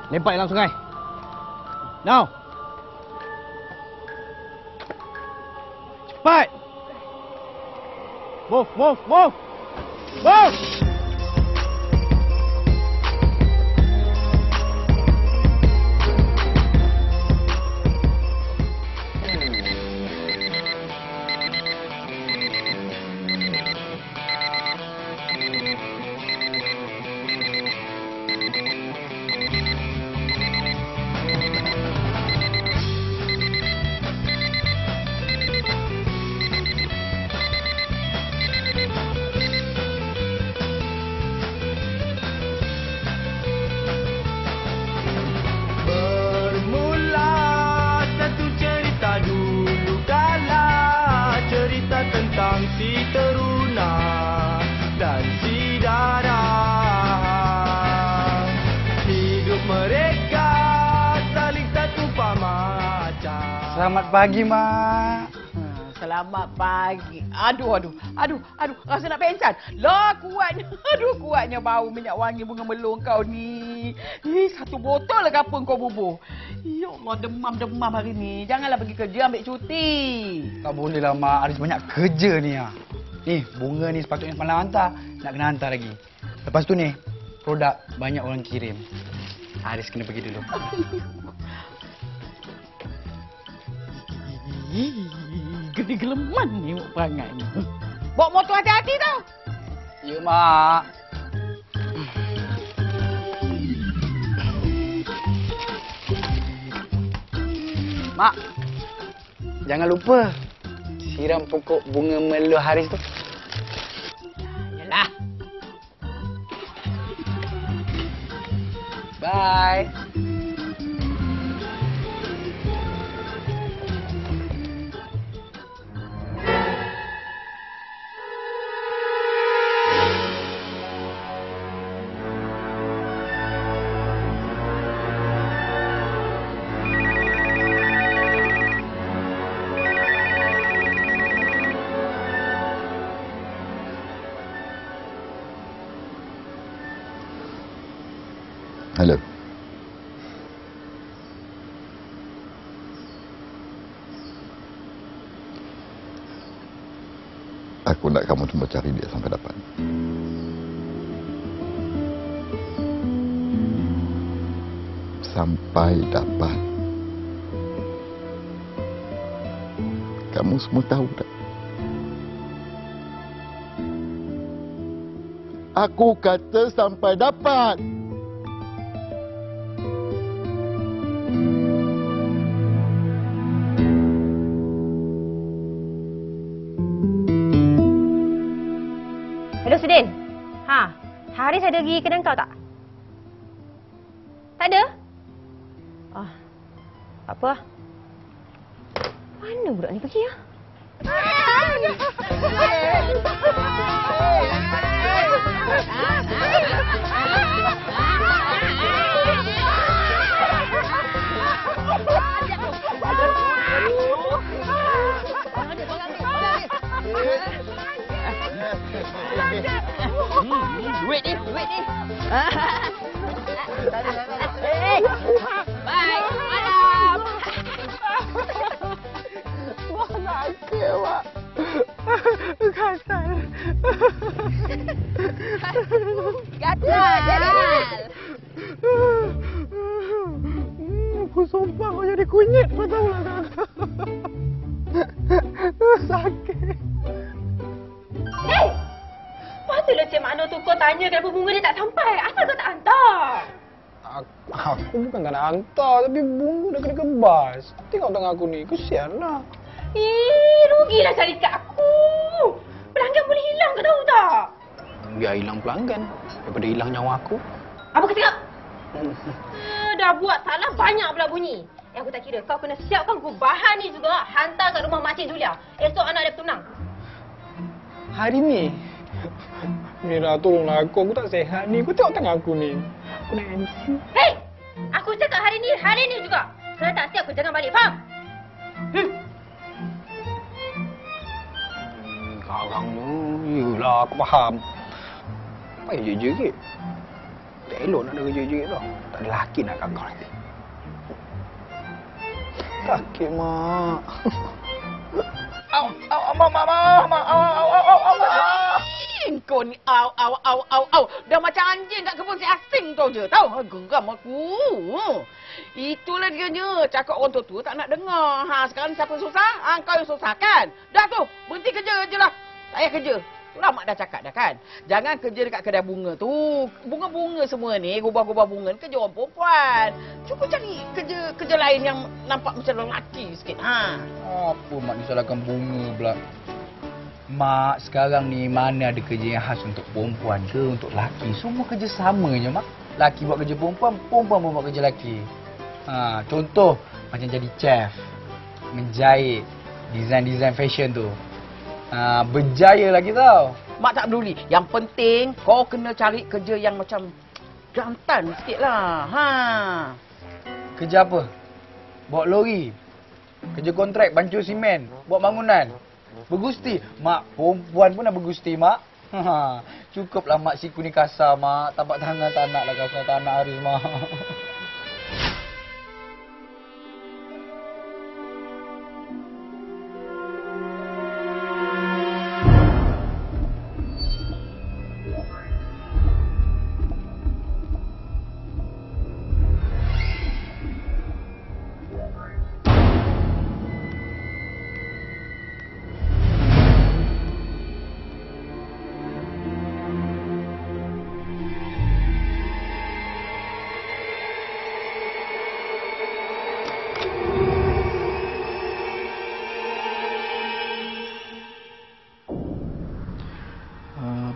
Lempar dalam sungai. Now. Cepat. Move, move, move. Move. Selamat pagi, Mak. Selamat pagi. Aduh. Rasa nak pengsan. Lah kuatnya. Aduh, kuatnya bau minyak wangi bunga melon kau ni. Satu botol lah kapun kau bubuh. Ya Allah, demam hari ni. Janganlah pergi kerja, ambil cuti. Tak boleh lah, Mak. Ada banyak kerja ni. Ni, bunga ni sepatutnya semalam hantar. Nak kena hantar lagi. Lepas tu ni, produk banyak orang kirim. Haris kena pergi dulu. Gede geleman ni perangai ni. Bawa motor hati-hati tau. Ya, Mak. Mak, jangan lupa siram pokok bunga melo Haris tu. Yalah. Bye. Halo. Aku nak kamu cuba cari dia sampai dapat. Sampai dapat. Kamu semua tahu tak? Aku kata sampai dapat. Hello, Sudin. Haris ada pergi kedai kau tak? Tak ada? Tak apa. Mana budak ni pergi, Duit ni. Bye. Malam. Mana akil, Mak? Gatal. Gatal. Aku sumpah kau jadi kunyit, kau tahu lah. Sakit. Patutlah Cik Makno tu kau tanya kenapa bunga dia tak sampai. Asal kau tak hantar? Aku bukan tak nak hantar, tapi bunga dah kena kebas. Tengok tangan aku ni, kesianlah. Rugilah cari kat aku. Pelanggan boleh hilang, kau tahu tak? Biar hilang pelanggan, daripada hilang nyawa aku. Apa kau cakap? Dah buat salah banyak pula bunyi. Yang aku tak kira, kau kena siapkan gubahan ni juga hantar kat rumah Makcik Julia. Esok anak dia bertunang. Hari ni, Mira tolonglah aku tak sihat ni. Kau tengok tangan aku ni. Aku nak MC. Hei! Aku cakap hari ni juga. Kalau tak siap, kau jangan balik, faham? Karang tu, yelah aku faham. Payah je. Tak elok nak ada kerja-kerja tau. Tak ada laki nak kat kau nanti. Sakit, Mak. Kau ni au. Dah macam anjing kat kebun si asing kau je. Tahu? Geram aku. Itulah dianya. Cakap orang tua tak nak dengar. Sekarang siapa susah? Kau yang susah kan? Dah tu. Berhenti kerja je lah. Tak payah kerja. Itulah mak dah cakap dah kan. Jangan kerja dekat kedai bunga tu. Bunga-bunga semua ni, gubah-gubah bunga ni kerja orang perempuan. Cuba cari kerja lain yang nampak macam lelaki sikit. Apa Mak disalahkan bunga pula? Mak, sekarang ni mana ada kerja yang khas untuk perempuan ke untuk lelaki? Semua kerja sama je, Mak. Lelaki buat kerja perempuan, perempuan pun buat kerja lelaki. Contoh, macam jadi chef, menjahit, design-design fashion tu. Berjaya lagi tau. Mak tak peduli. Yang penting kau kena cari kerja yang macam jantan sikit lah. Kerja apa? Bawa lori. Kerja kontrak, bancur simen. Buat bangunan. Bergusti. Mak, perempuan pun dah bergusti, Mak. Cukuplah Mak siku ni kasar, Mak. Tapak tangan tak nak lah kasar. Tak nak Haris, Mak.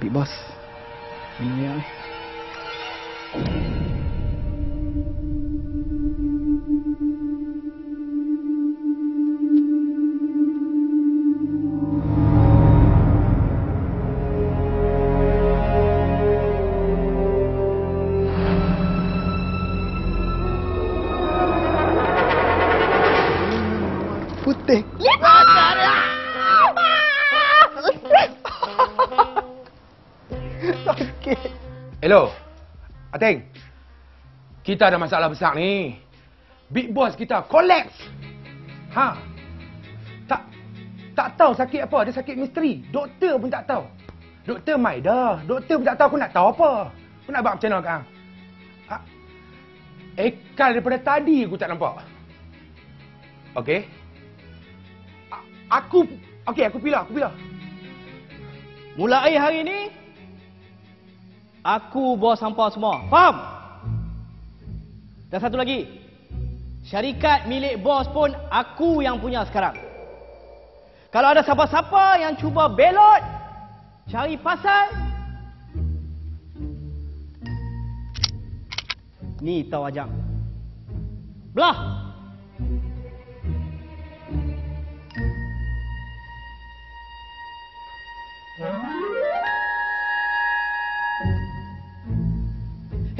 Big Boss. Minyak ni. Putih. Hello, Ateng. Kita ada masalah besar ni. Big Boss kita collapse. Tak tahu sakit apa. Dia sakit misteri. Doktor pun tak tahu. Doktor mai dah. Doktor pun tak tahu. Aku nak tahu apa. Aku nak buat macam mana kang? Ekal daripada tadi aku tak nampak. Okey. Aku pilih. Mulai hari ini, aku bos hampa semua. Faham? Dan satu lagi, syarikat milik bos pun aku yang punya sekarang. Kalau ada siapa-siapa yang cuba belot, cari pasal, ni tahu ajang. Belah!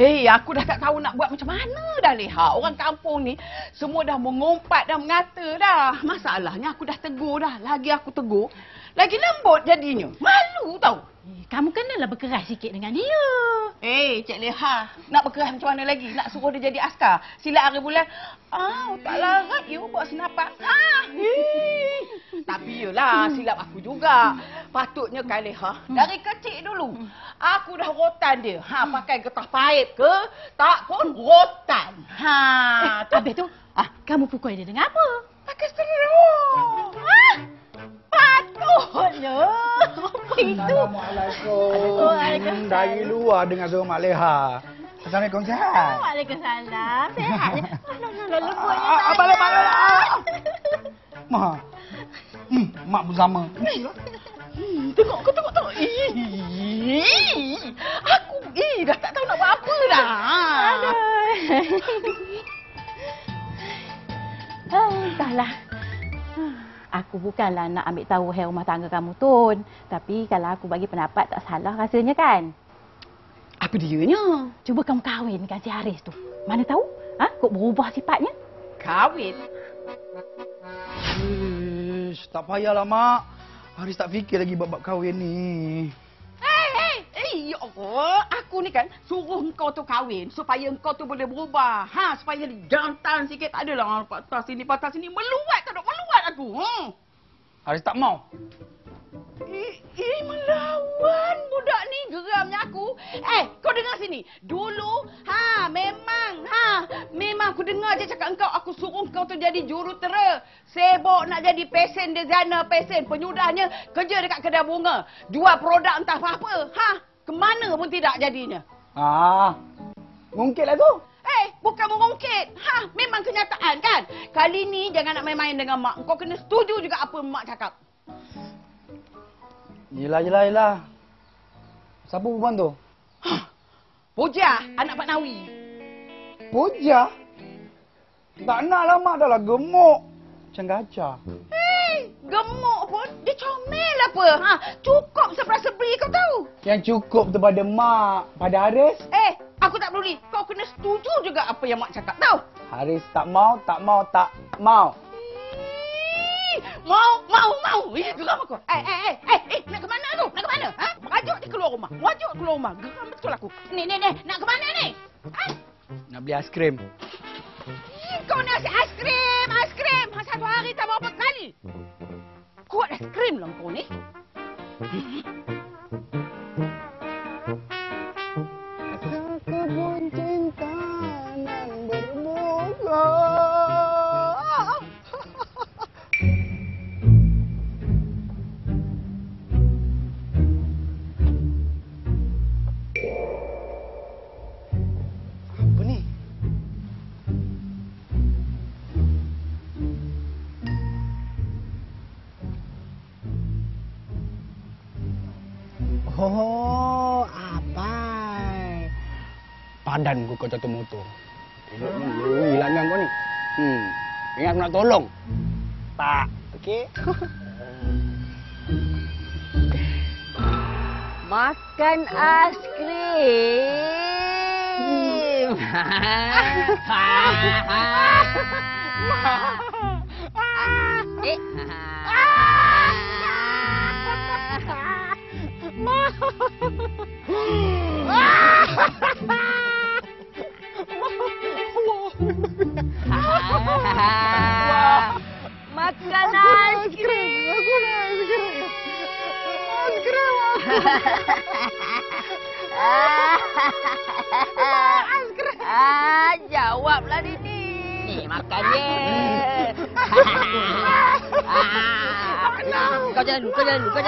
Hei, aku dah tak tahu nak buat macam mana dah, Leha. Orang kampung ni semua dah mengumpat dah, mengata dah. Masalahnya aku dah tegur dah. Lagi aku tegur, lagi lembut jadinya. Malu tau. Kamu kenalah berkeras sikit dengan dia. Cik Leha, nak berkeras macam mana lagi? Nak suruh dia jadi askar? Silat hari bulan, tak larat you buat senapan. Tapi yelah, silap aku juga. Patutnya kan Leha, dari kecil dulu, aku dah rotan dia. Pakai getah pahit ke, tak pun rotan. Habis tu, kamu pukul dia dengan apa? Pakai seteruk. Patutnya. Apa itu? Assalamualaikum. Dari luar dengar suara Mak Leha. Assalamualaikum, sihat? Waalaikumsalam. Sehat je. Lembutnya Abang Mak. Mak pun sama. Tengok. Aku dah tak tahu nak buat apa dah. Entahlah. Aku bukanlah nak ambil tahu hal rumah tangga kamu, Tun. Tapi kalau aku bagi pendapat tak salah rasanya kan? Apa dianya? Cuba kamu kahwin dengan si Haris tu. Mana tahu? Kok berubah sifatnya? Kahwin? Tak payahlah, Mak. Haris tak fikir lagi bab kahwin ni. Ya Allah. aku ni kan suruh engkau tu kahwin supaya engkau tu boleh berubah. Supaya jantan sikit. Tak adalah patah sini meluat kau dok meluat aku. Haris tak mau. Melawan budak ni geramnya aku. Kau dengar sini. Dulu memang aku dengar je cakap engkau, aku suruh engkau tu jadi jurutera. Sibuk nak jadi pesen designer pesen. Penyudahnya kerja dekat kedai bunga. Jual produk entah apa-apa. Kemana pun tidak jadinya. Mungkinlah tu. Bukan mengungkit. Memang kenyataan kan. Kali ni jangan nak main-main dengan mak. Kau kena setuju juga apa mak cakap. Yelah. Siapa perempuan tu? Puja, anak Pak Nawi. Puja? Tak nak lah mak, dah lah gemuk. Macam gajah. Gemuk pun, dia comel apa? Cukup sebelah-seberi kau tahu. Yang cukup tu pada mak, pada Haris. Aku tak peduli. Kau kena setuju juga apa yang mak cakap tahu. Haris tak mau. Mau. Geram aku. Nak ke mana tu? Nak ke mana? Merajuk dia keluar rumah. Geram betul aku. Ni. Nak ke mana ni? Nak beli aiskrim. Kau nak aiskrim. Satu hari tak berapa kali. Kuat aiskrim lah kau ni. Kebun cinta nan berbunga. Apa ni? Oh, abai. Padan kau jatuh motor. Hilangkan kau ni. Ingat aku nak tolong. Tak. Okey. Makan aiskrim. Makan aiskrim. Jawablah Dini. Ni makan je. Kau jalan dulu. Kau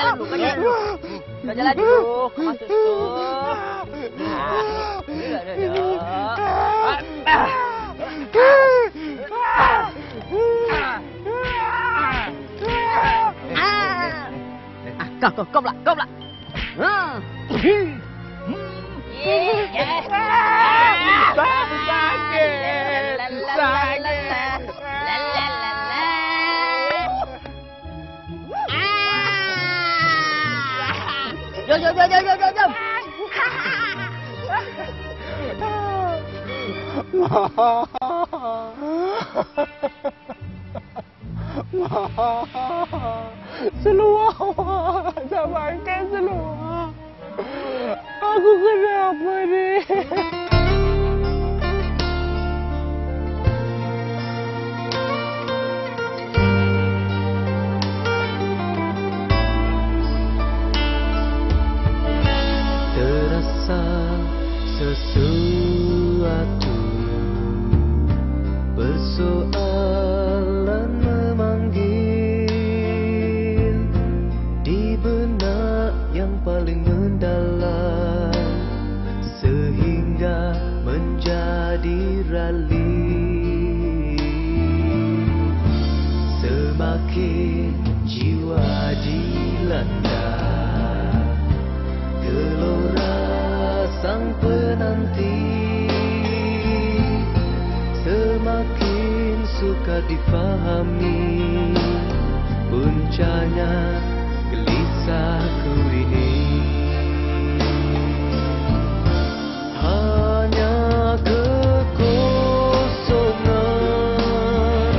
jalan dulu. Kau masuk tu. Kau pula. Jom. Seluar awak. Tak makan seluar. Aku kenapa ni? Terasa sesuatu persoalan memanggil di benak yang paling mendalam sehingga menjadi rali. Semakin jiwa dilanda gelora sang penanti, semakin sukar difahami puncanya gelisahku ini. Hanya kekosongan,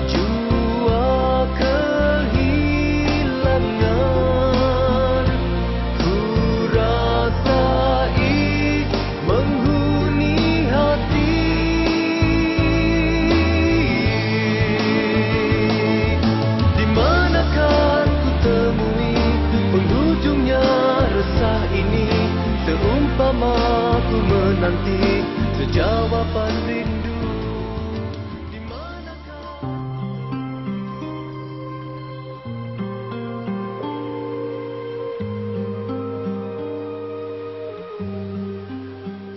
jua kehilangan, ku rasa menanti sejawaban rindu. Di manakah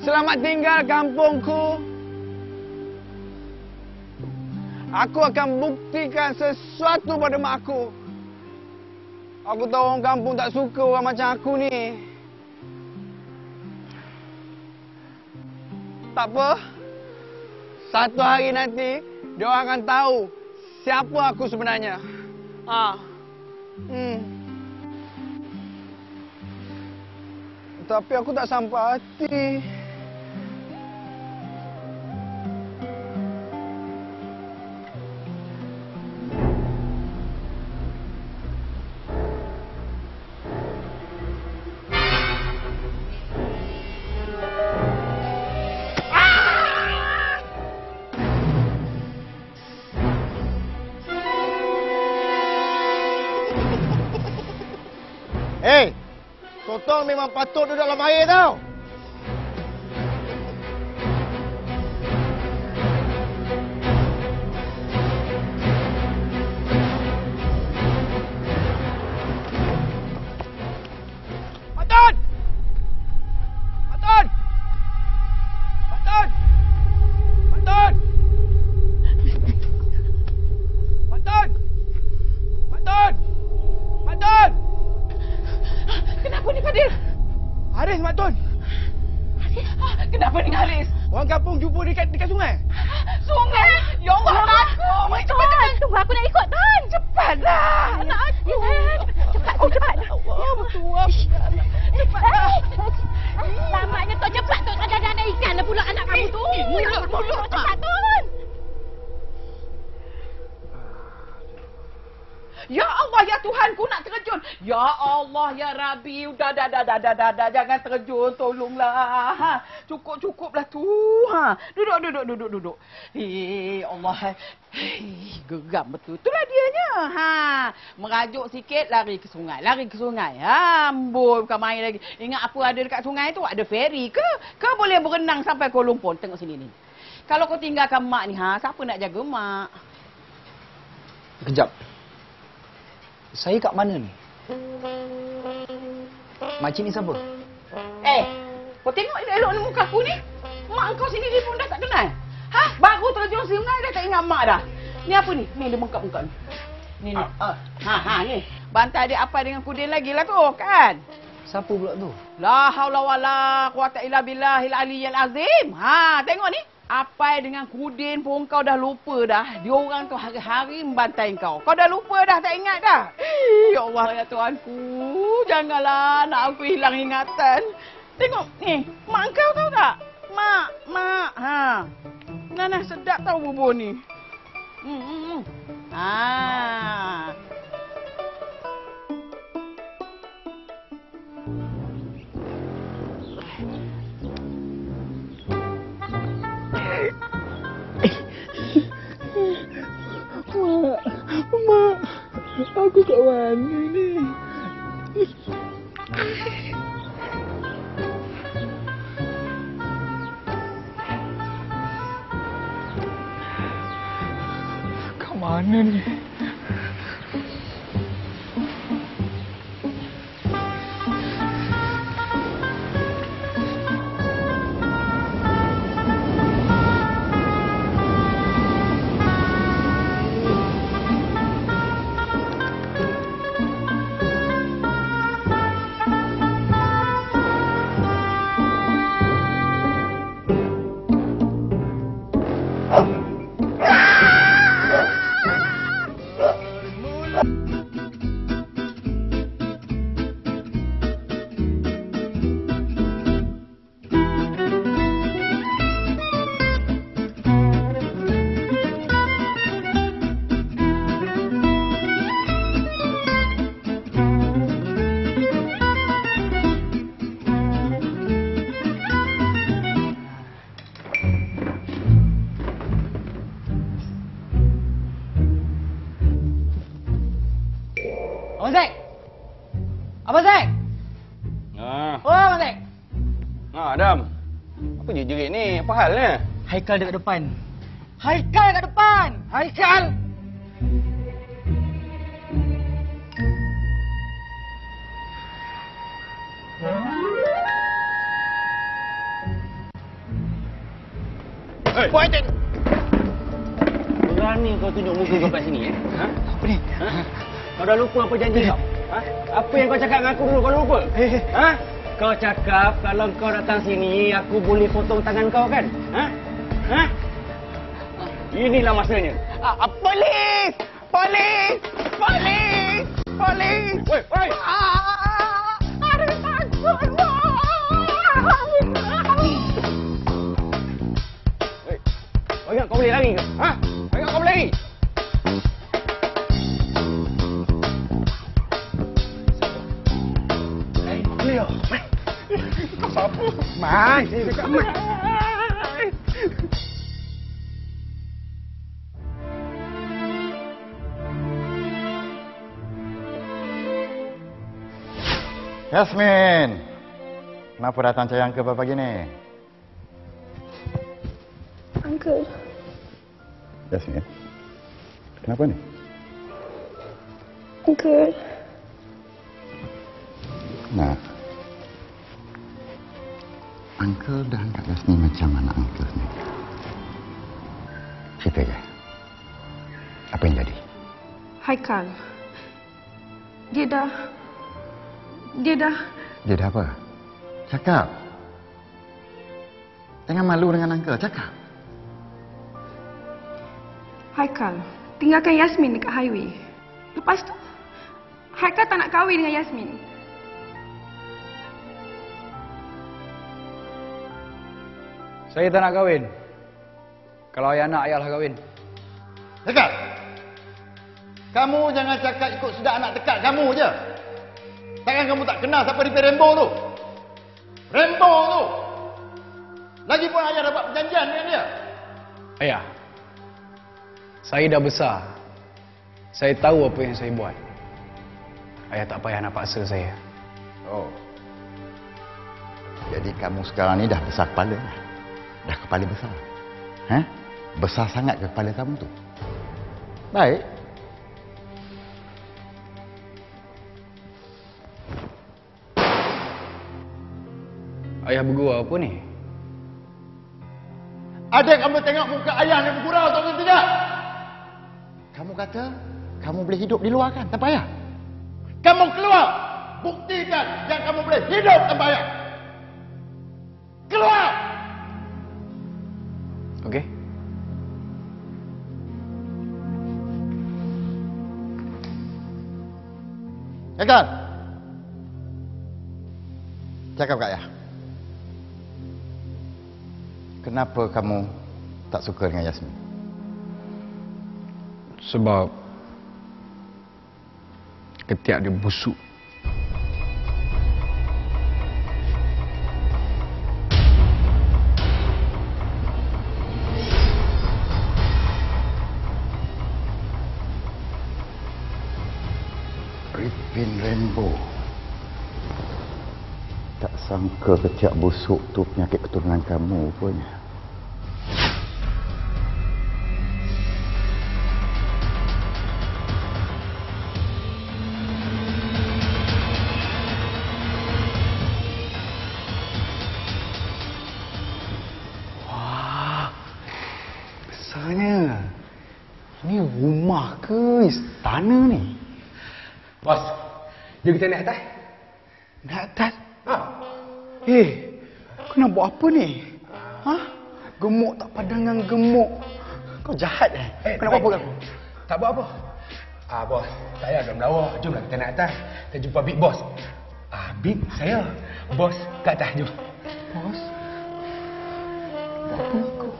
Selamat tinggal kampungku. Aku akan buktikan sesuatu pada mak aku. Aku tahu orang kampung tak suka orang macam aku ni. Tak apa. Satu hari nanti, dia orang akan tahu siapa aku sebenarnya. Tapi aku tak sampai hati. Hei, Sotong memang patut duduk dalam air tau. Patun! Patun! Patun! Patun! Patun! Patun! Patun! Kenapa ni Fadil? Haris, Mak Tun. Kenapa ni Haris? Orang kampung jumpa dekat sungai. Sungai? Ya Allah, aku. Tuan, tunggu aku nak ikut, Tuan. Cepatlah. Anak aku. Cepat, tu cepat. Allah, betul. Cepatlah. Lamanya tu cepat tu. Ada ikan dah pula anak kamu tu. Mulut. Cepat, Tuan. Ya Allah, ya Tuhanku nak terjun. Ya Allah, ya Rabbi. Dah. Jangan terjun, tolonglah. Ha. Cukuplah tu. Ha. Duduk. Allah. Geram betul. Itulah dianya. Ha. Merajuk sikit, lari ke sungai. Ha. Amboi, bukan main lagi. Ingat apa ada dekat sungai tu? Ada feri ke? Ke boleh berenang sampai Kuala Lumpur? Tengok sini ni. Kalau kau tinggalkan mak ni, siapa nak jaga mak? Kejap. Saya kat mana ni? Makcik ni siapa? Kau tengok elok ni muka aku ni. Mak kau sendiri pun dah tak kenal. Baru terjun sungai dah tak ingat mak dah. Ni apa ni? Ni dia bengkak-bengkak ni. Ni. Ni. Bantai dia apa dengan Kudin lagi lah tu, kan? Siapa pula tu? La haula wala quwata illa billahil aliyyil azim. Tengok ni. Apai dengan Kudin pun kau dah lupa dah. Diorang tu hari-hari membantai kau. Kau dah lupa dah, tak ingat dah. Ya Allah, ya Tuhanku. Janganlah anak aku hilang ingatan. Tengok ni, mak kau tahu tak? Mak. Nah, sedap tau bubur ni. Mak, aku kat mana ni? Kat mana ni? Abang Zack! Ah. Oh, Abang Zack! Adam. Apa je jerit ni? Apa hal ni? Haikal dekat depan. Haikal dekat depan. Haikal. Hey. Buat itu. Berani kau tunjuk muka kau kat sini Ha? Apa ni? Ha? Kau dah lupa apa janji kau? Ha? Apa yang kau cakap dengan aku dulu? Kau lupa? Ha? Kau cakap kalau kau datang sini aku boleh potong tangan kau kan? Ha? Ha? Inilah masanya. Polis! Polis! Polis! Polis! Woi, woi. Ada takut, Kau ingat kau boleh lari ke? Ha? Kau ingat kau boleh lari? Leo. Kau siapa? Mai, sini dekat Mai. Yasmin, kenapa datang cari Uncle pagi ni? Uncle, Yasmin, kenapa ni? Uncle, Nah, Uncle dah anggap Yasmin macam anak Uncle sendiri. Cerita je. Apa yang jadi? Haikal, dia dah Dia dah apa? Cakap. Jangan malu dengan Uncle, cakap. Haikal tinggalkan Yasmin dekat highway. Lepas tu, Haikal tak nak kahwin dengan Yasmin. Saya tak nak kahwin. Kalau ayah nak, ayahlah kahwin. Cakap. Kamu jangan cakap ikut sudah anak dekat kamu je. Takkan kamu tak kenal siapa DP Rembo tu? Rembo tu! Lagipun ayah dapat perjanjian dengan dia. Ayah, saya dah besar. Saya tahu apa yang saya buat. Ayah tak payah nak paksa saya. Oh. Jadi kamu sekarang ni dah besar kepala. Dah kepala besar. Ha? Besar sangat ke kepala kamu tu? Baik. Ayah bergurau apa ni? Ada kamu tengok muka ayah ni bergurau atau tidak? Kamu kata kamu boleh hidup di luar kan tanpa ayah? Kamu keluar. Buktikan yang kamu boleh hidup tanpa ayah. Keluar. Okey. Cakap. Cakap kat ayah. Kenapa kamu tak suka dengan Yasmin? Sebab ketiak dia busuk. Ripin Rembo. Tak sangka ketiak busuk tu penyakit keturunan kamu rupanya. Wah, besarnya. Ini rumah ke istana ni? Bos, jom kita naik atas. Naik atas? Ha. Kau nak buat apa ni? Ha? Gemuk tak padangan gemuk. Kau jahat Kau nak buat apa kat aku? Tak buat apa. Bos, saya agak melawa. Jomlah kita naik atas. Kita jumpa Big Boss. Big saya. Bos kat atas, jom. Bos? Buat apa ni kau?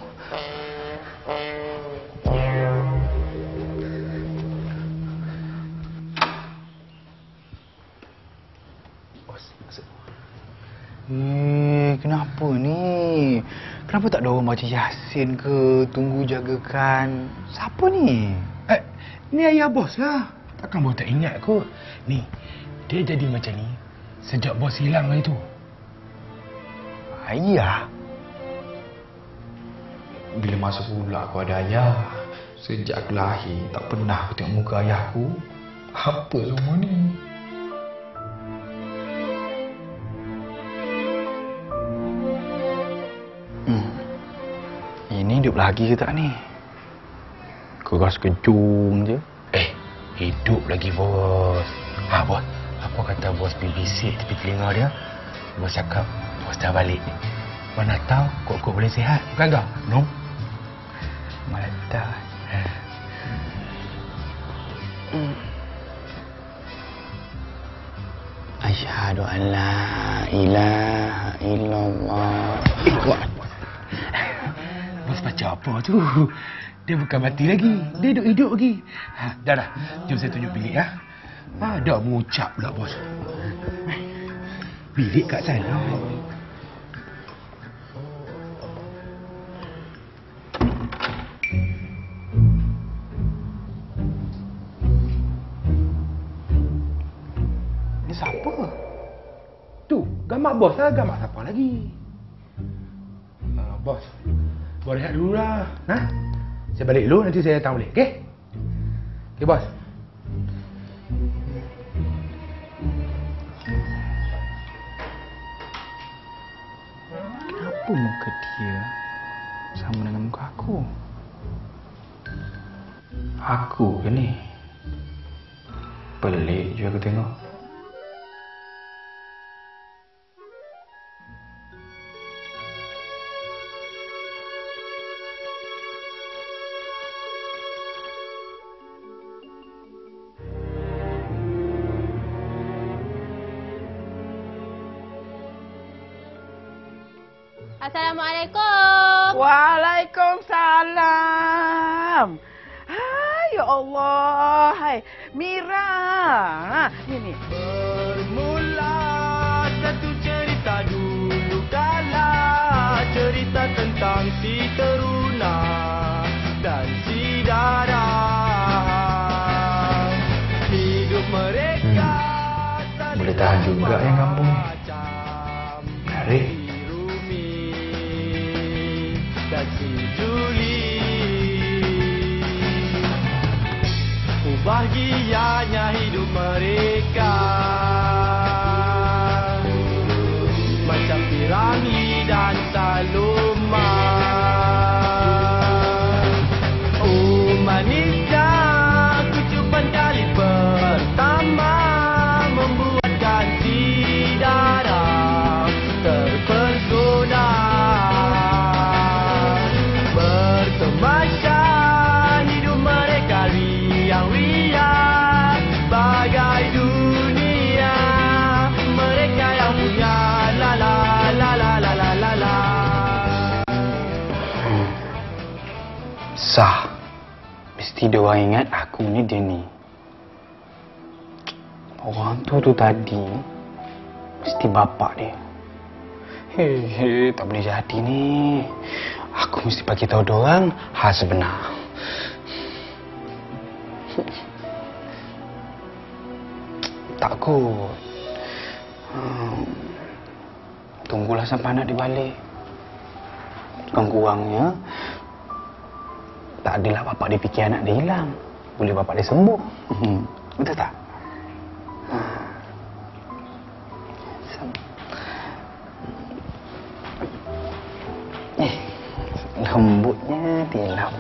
Kenapa ni? Kenapa tak ada orang baca Yasin ke? Tunggu jagakan. Siapa ni? Ni ayah bos lah. Takkan bos tak ingat kot. Ni, dia jadi macam ni sejak bos hilang hari tu. Ayah? Bila masa pula aku ada ayah. Sejak aku lahir, tak pernah aku tengok muka ayahku. Apa semua ni? Ini hidup lagi ke tak ni? Keras kejung je. Hidup lagi, bos. Bos. Apa kata bos BBC tepi telinga dia? Bos cakap, bos dah balik. Mana tahu kok boleh sihat. Bukan kau? No? Mata. Asyhadu an la ilaha illallah. Bos baca apa tu? Dia bukan mati lagi. Dia hidup lagi. Dah. Jom saya tunjuk bilik ya. Dah mengucap pula bos. Bilik kat sana. Ni siapa? Tu, gambar bos lah. Gambar siapa lagi? Bos. Bos rehat dulu lah. Saya balik dulu, nanti saya datang balik. Okey? Okey, bos. Kenapa muka dia sama dengan muka aku? Aku ke ni? Pelik je aku tengok. Assalamualaikum. Waalaikumsalam. Ya Allah. Hai, Mira. Ni. Bermula satu cerita dulu kala, cerita tentang si teruna dan si Dara. Hidup mereka Boleh tahan juga yang kampung ni. Menarik. Dan si Juli. Bahagianya hidup mereka macam Pirangi dan Saloma. Oh manisnya kucupan kali pertama membuatkan si Dara terpesona. Bertemasya hidup mereka riang-riang bagai dunia mereka yang punya la la la la la la la la. Sah. Mesti dia orang ingat aku ni dia ni. Orang tu tadi mesti bapak dia. Tak boleh jadi ni. Aku mesti bagi tahu dia orang hal sebenar. Takut. Tunggulah sampai anak dia balik. Kurang-kurangnya tak adalah bapak dia fikir anak dia hilang. Boleh bapak dia sembuh. Betul tak? Lembutnya tilam.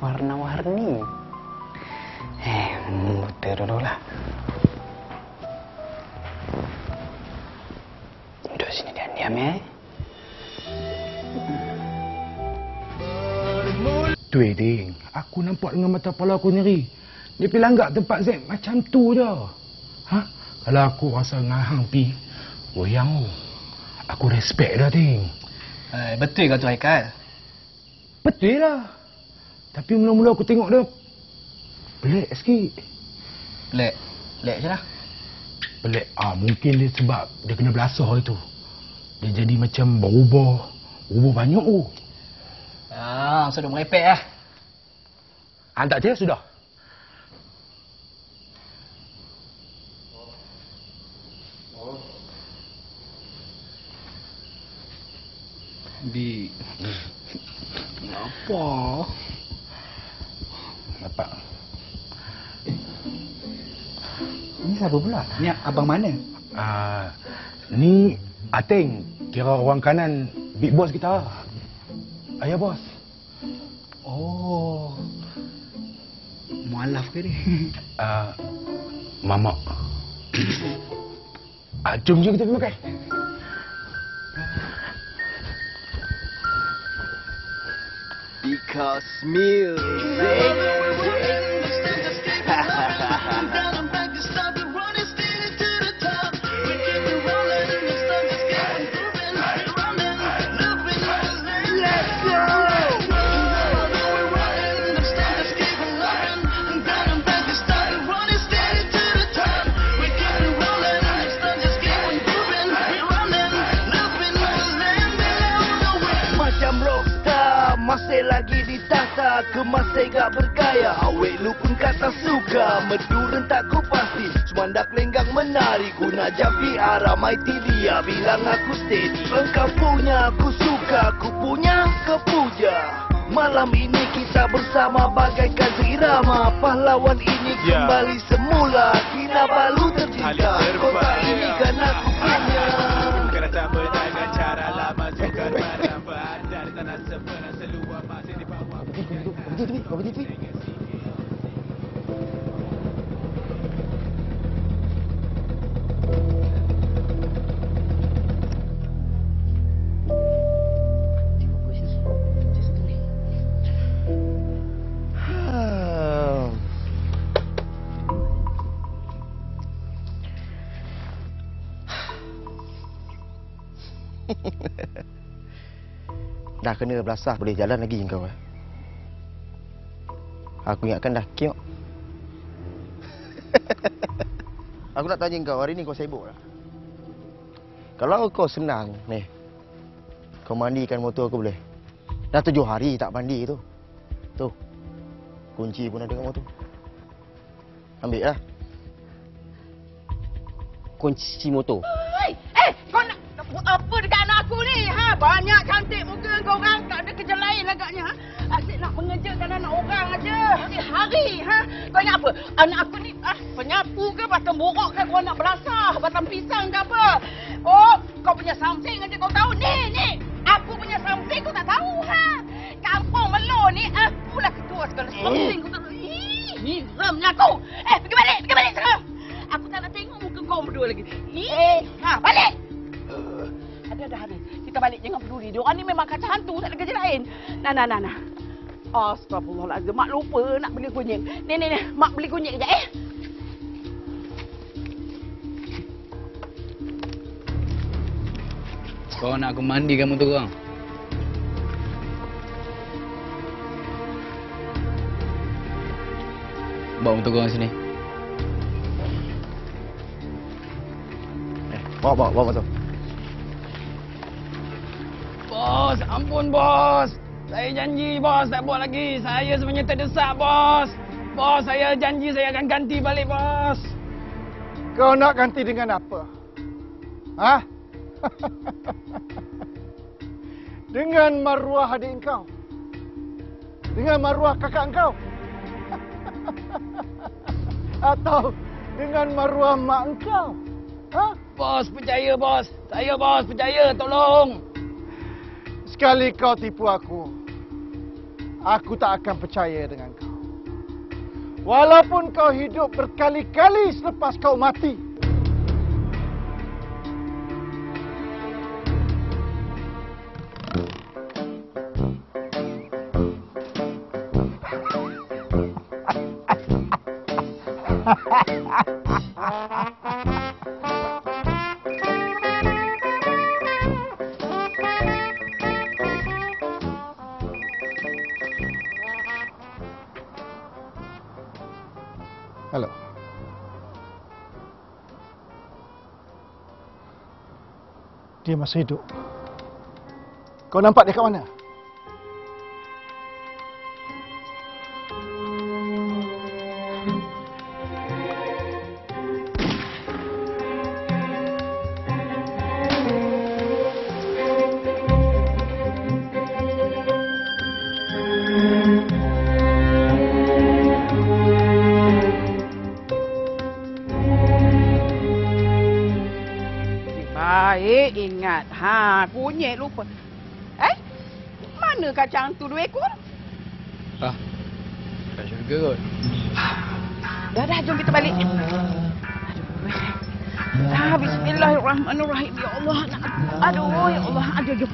Warna-warni. Muter dulu lah. Duduk sini diam-diam ya. Tu Ding, aku nampak dengan mata kepala aku sendiri. Dia pergi langgak tempat Z macam tu je. Kalau aku rasa ngahang pi, goyang. Aku respect dah, Ting. Betul kau tu, Haikal? Betul lah. Tapi mula-mula aku tengok dia pelik sikit. Pelik? Pelik je lah. Pelik? Mungkin dia sebab dia kena belasah itu. Dia jadi macam berubah. Berubah banyak tu. Sudah merepek lah. Tak je, sudah. Bi. Apa? Bapak. Ini siapa pula? Ni abang mana? Ni Ateng, kira orang kanan big boss kita. Ayah bos. Oh. Mualaf ke ni? Mamak. Jom je kita pergi makan. Because music. Masih lagi ditata, kemasih gak bergaya. Awet lu pun kata suka, merdu rentak ku pasti. Semandak lenggang menari, guna jampi ramai dia. Bilang aku steady, engkau punya aku suka, aku punya kau puja. Malam ini kita bersama bagaikan seirama. Pahlawan ini kembali semula, Kinabalu tercinta. Kota ini kan aku punya. Bukan tak berdagang cara lama, suka merambat dari tanah sebenar seluar masih di bawah. Kau berhenti. Dah kena belasah boleh jalan lagi kau. Aku ingatkan dah kiok. Aku nak tanya kau, hari ni kau sibuk tak? Kalau kau senang ni, kau mandikan motor aku boleh? Dah 7 hari tak mandi tu. Tu. Kunci pun ada kat motor. Ambil lah. Kunci motor. Kau nak buat apa dekat anak aku ni? Banyak cantik muka kau orang, tak ada kerja lain agaknya. Asyik nak mengejarkan anak orang aja. Hari-hari. Kau ingat apa? Anak aku ni penyapu ke, batang borok ke, kau nak belasah, batang pisang ke apa? Oh, kau punya something aja kau tahu. Ni. Aku punya something kau tak tahu. Kampung Melo ni, akulah ketua segala something kau tak tahu. Ih, geramnya aku. Pergi balik sekarang. Aku tak nak tengok muka kau berdua lagi. Balik. Ada hari. Kita balik, jangan peduli. Diorang ni memang kaca hantu, tak ada kerja lain. Nah. Astagfirullahaladzim. Mak lupa nak beli kunyit. Ni. Mak beli kunyit kejap, Kau nak aku mandikan motor kau? Bawa motor kau sini. Bawa motor. Bos, ampun bos. Saya janji bos, tak buat lagi. Saya sebenarnya terdesak bos. Bos, saya janji saya akan ganti balik bos. Kau nak ganti dengan apa? Dengan maruah adik kau? Dengan maruah kakak kau? Atau dengan maruah mak kau? Bos, percaya bos. Saya bos, percaya, tolong. Sekali kau tipu aku tak akan percaya dengan kau. Walaupun kau hidup berkali-kali selepas kau mati. Halo. Dia masih hidup. Kau nampak dia kat mana? Kunyit lupa. Mana kacang tu 2 ekor? Kat syurga kot. Dah, jom kita balik. Bismillahirrahmanirrahim. Ya Allah. Aduh, ya Allah. Aduh, jom.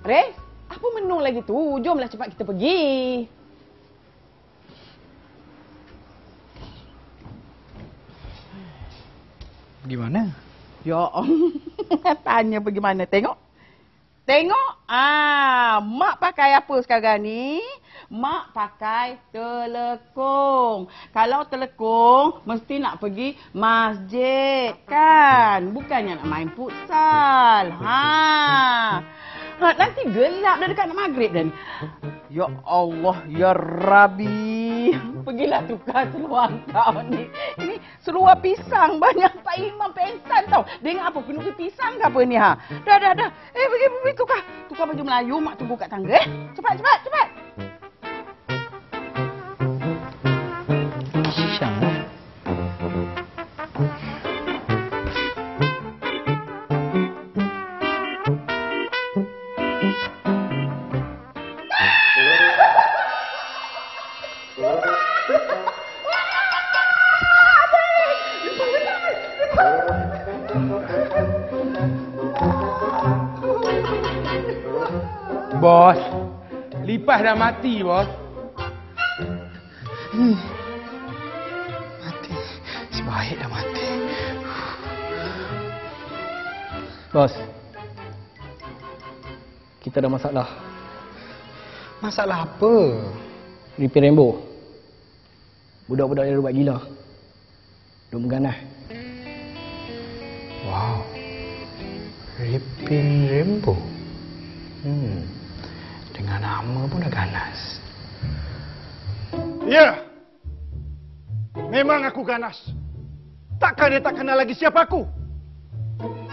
Res, apa menung lagi tu? Jomlah cepat kita pergi. Pergi mana? Ya Allah. Tanya pergi mana? Tengok. Mak pakai apa sekarang ni? Mak pakai telekung. Kalau telekung, mesti nak pergi masjid, kan? Bukannya nak main futsal. Nanti gelap dah dekat nak maghrib dah ni. Ya Allah, ya Rabbi. Pergilah tukar seluar kau ni. Ini seluar pisang. Banyak Pak Imam pensan tau. Dengar apa? Penuhi pisang ke apa ni? Dah. Pergi tukar. Tukar baju Melayu. Mak tunggu kat tangga. Cepat. Pisang lah. Bos, lipas dah mati, bos. Mati. Si baik dah mati. Bos, kita ada masalah. Masalah apa? Repair Rainbow. Budak-budak dia buat gila. Duk mengganas. Wow. Ripin Rainbow. Dengan nama pun dah ganas. Ya. Memang aku ganas. Takkan dia tak kenal lagi siapa aku?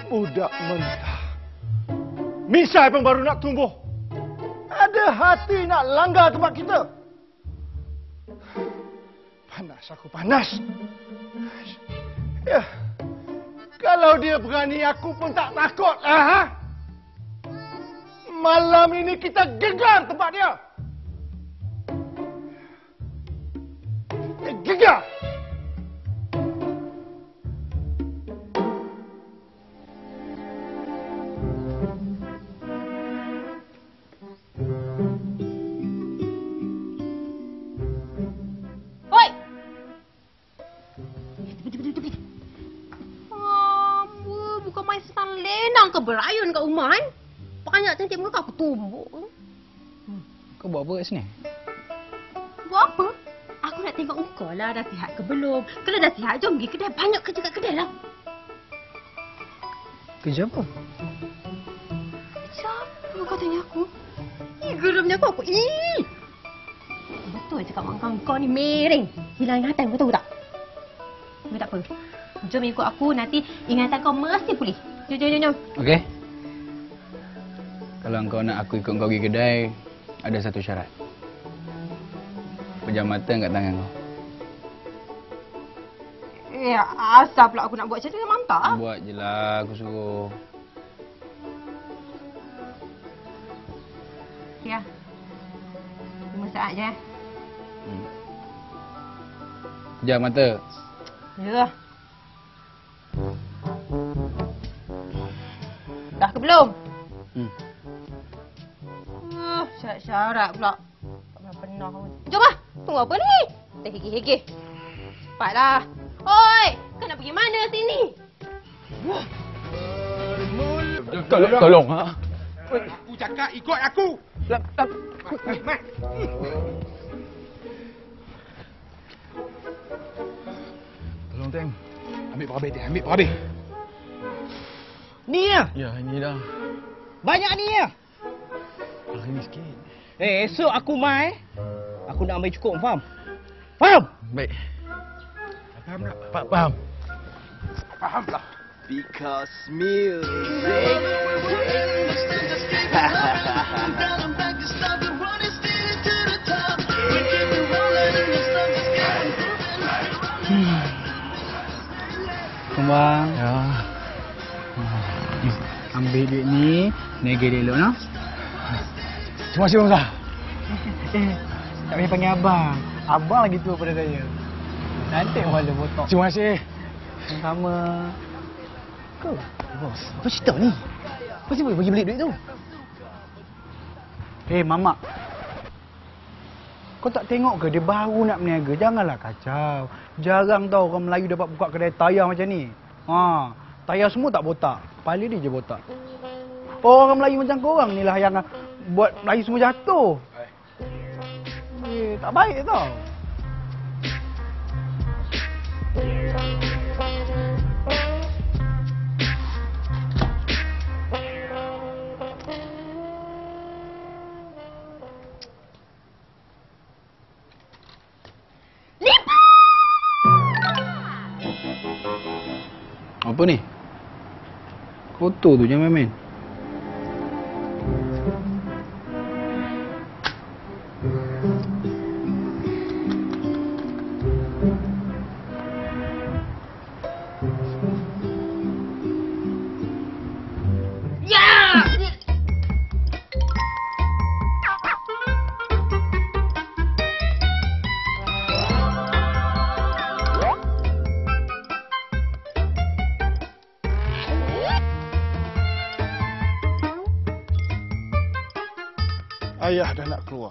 Budak mentah. Misai pun baru nak tumbuh. Ada hati nak langgar tempat kita. Panas aku, panas. Ya. Kalau dia berani, aku pun tak takut. Malam ini kita gegar tempat dia. Gegar. Oi! Bukan main senang lenang ke berayon kat rumah, kan? Banyak cantik muka aku tumbuk. Kau buat apa kat sini? Buat apa? Aku nak tengok engkau lah dah sihat ke belum. Kalau dah sihat, jom pergi kedai. Banyak kerja kat kedai lah. Kerja apa? Siapa kau tanya aku? Geramnya aku. Betul cakap mak kau ni miring. Hilang ingatan, kau tahu tak? Tapi tak apa. Jom ikut aku, nanti ingatan kau mesti pulih. Jom. Okey. Kalau kau nak aku ikut kau pergi kedai, ada satu syarat. Pejam mata kat tangan kau. Asal pula aku nak buat macam tu, mantap. Buat je lah, aku suruh. Ya. 5 saat je. Pejam mata. Ya. Dah ke belum? Syarat-syarat pula. Tak pernah kamu. Jom lah. Tunggu apa ni? Kita hege-hege. Cepatlah. Oi! Kau nak pergi mana sini? Tolong. Aku cakap ikut aku. Mat. Tolong, Teng. Ambil perhabis, Teng. Ambil perhabis. Ni ya? Ya, ini dah. Banyak ni ya? Hari ni sikit. Esok aku mai. Aku nak ambil cukup, faham? Faham? Baik. Faham tak? Faham. Faham lah. Because music. Kembang. Ya. Ambil duit ni, negeri elok no. Terima kasih Bang Zah. Tak payah panggil abang. Abang lagi tua pada saya. Nanti wala botok. Terima kasih. Sama. Kau, bos, apa cerita ni? Apa sih boleh bagi balik duit tu? Mamak. Kau tak tengok ke dia baru nak berniaga? Janganlah kacau. Jarang tau orang Melayu dapat buka kedai tayar macam ni. Tayar semua tak botak. Kepala dia je botak. Orang Melayu macam korang ni lah yang buat Melayu semua jatuh. Tak baik tau. Apa ni? Kotor tu, jangan main-main. Ayah dah nak keluar.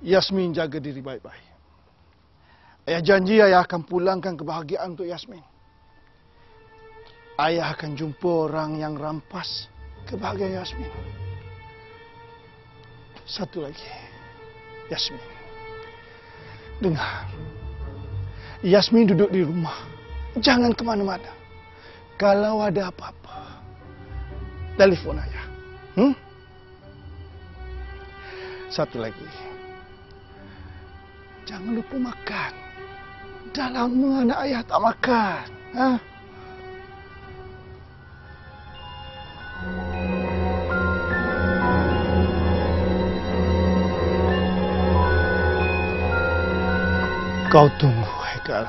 Yasmin jaga diri baik-baik. Ayah janji ayah akan pulangkan kebahagiaan untuk Yasmin. Ayah akan jumpa orang yang rampas kebahagiaan Yasmin. Satu lagi. Yasmin. Dengar. Yasmin duduk di rumah. Jangan ke mana-mana. Kalau ada apa-apa, telefon ayah. Satu lagi. Jangan lupa makan. Dah lama anak ayah tak makan. Kau tunggu, Haikal.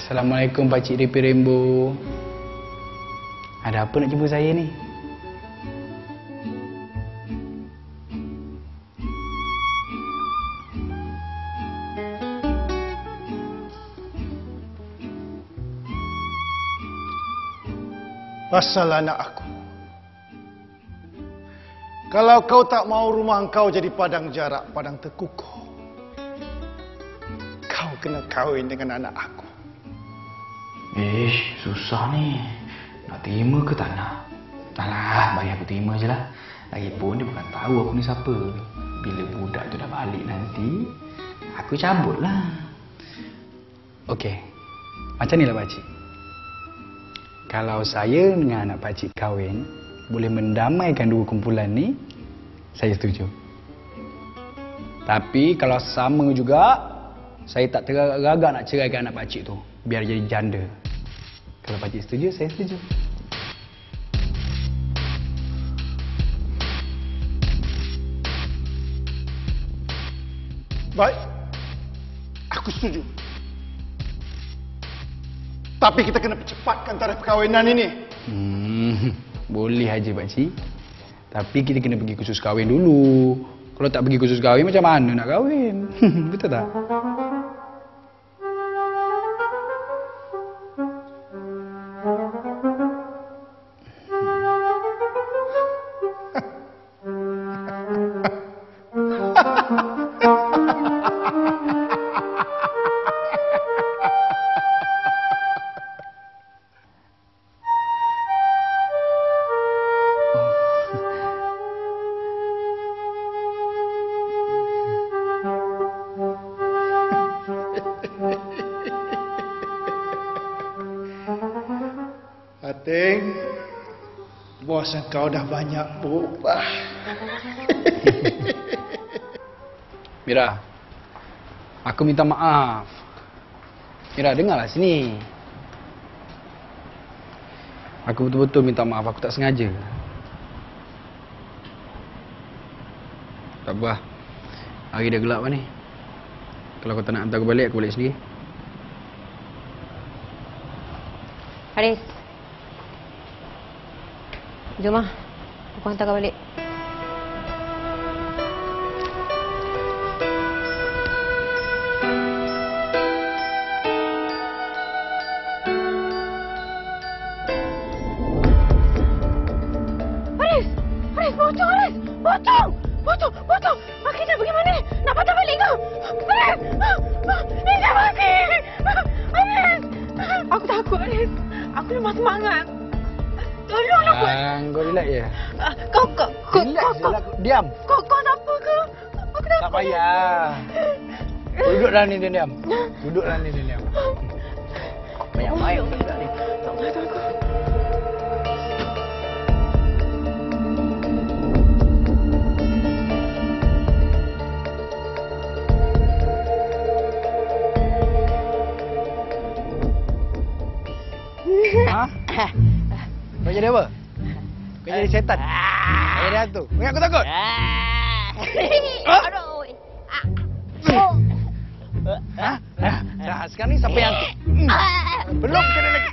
Assalamualaikum Pakcik Ripi Rainbow. Ada apa nak jumpa saya ni? Pasal anak aku. Kalau kau tak mau rumah kau jadi padang jarak, padang terkukuh, kau kena kahwin dengan anak aku. Susah ni. Nak terima ke tak nak? Alah, bagi aku terima je lah. Lagipun dia bukan tahu aku ni siapa. Bila budak tu dah balik nanti, aku cabut lah. Okey, macam ni lah pakcik. Kalau saya dengan anak pakcik kahwin, boleh mendamaikan dua kumpulan ni, saya setuju. Tapi kalau sama juga, saya tak teragak nak ceraikan anak pakcik tu. Biar jadi janda. Kalau pakcik setuju, saya setuju. Baik. Aku setuju. Tapi kita kena percepatkan tarikh perkahwinan ini. Boleh aja pakcik. Tapi kita kena pergi kursus kahwin dulu. Kalau tak pergi kursus kahwin, macam mana nak kahwin? Betul tak? rasa kau dah banyak berubah. Mira, aku minta maaf. Mira, dengarlah sini. Aku betul-betul minta maaf, aku tak sengaja. Tak apa. Hari dah gelap kan ni. Kalau kau tak nak hantar aku balik sendiri. Haris. Jom lah. Aku hantar kau balik. Botol! Makin nak pergi mana? Nak patah balik kau? Aris! Ninja mati! Aris! Aku takut, Aris. Aku lemah semangat. Tolonglah aku. Kau relax je. Diam. Kau apa ke? Aku takut. Tak payah. Duduk dalam ni, diam. Duduk dalam ni, diam. Banyak main budak ni. Tak boleh takut. Ha? Kau jadi apa? Kau jadi setan? Kau jadi hantu? Ingat aku takut? Aduh. Nah, sekarang ni siapa yang hantu? Belum kena lagi.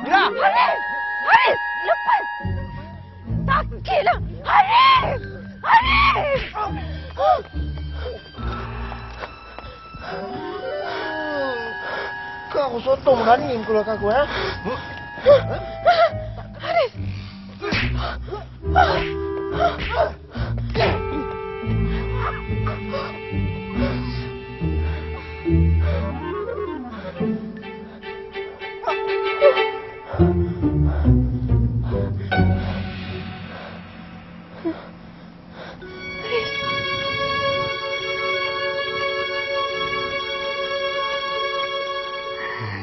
Mira! Haris! Lepas! Sakitlah! Haris! Haris! Kau sotong berani keluar aku, ha? Haris!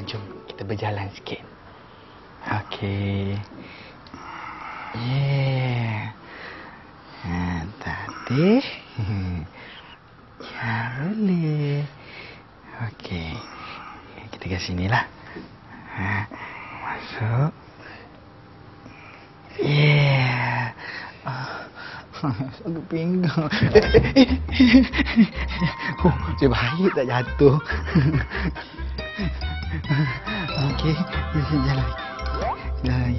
Jom kita berjalan sikit. Okey. Yeah. Tadi. Ya boleh. Okey. Kita ke sinilah. Masuk. Yeah. Sakit pinggang. Oh, saya baik tak jatuh. Okey, jalan. Jalan.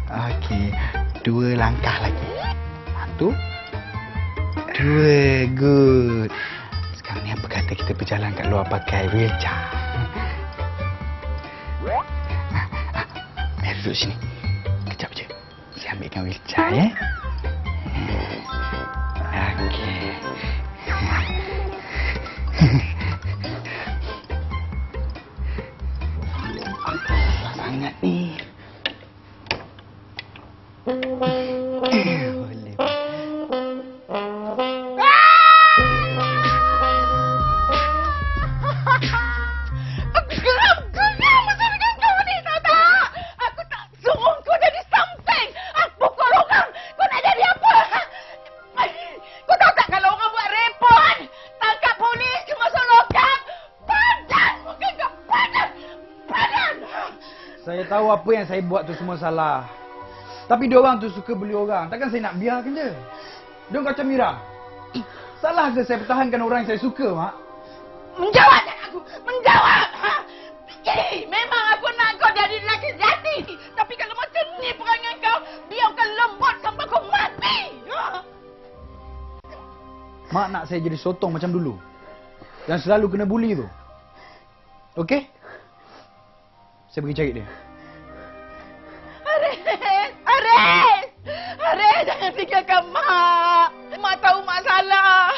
Okey, 2 langkah lagi. 1, 2, good. Sekarang ni apa kata kita berjalan kat luar pakai wheelchair? Ayah duduk sini. Kejap je. Saya ambilkan wheelchair, ya. Okey. Sangat ni. Boleh. Aku geram masa dengan kau ni, tahu tak? Aku tak suruh kau jadi something. Pukul orang. Kau nak jadi apa? Kau tahu tak kalau orang buat report, tangkap polis ke masuk lokap, padan muka kau, padan. Saya tahu apa yang saya buat tu semua salah. Tapi diorang tu suka beli orang. Takkan saya nak biarkan je. Diorang macam Mira. Salah ke saya pertahankan orang yang saya suka, Mak? Menjawab tak aku? Menjawab! Memang aku nak kau jadi lelaki sejati. Tapi kalau macam ni perangai kau, dia akan lembut sampai kau mati. Mak nak saya jadi sotong macam dulu. Yang selalu kena buli tu. Okey? Saya pergi cari dia. Haris, jangan tinggalkan Mak. Mak tahu Mak salah.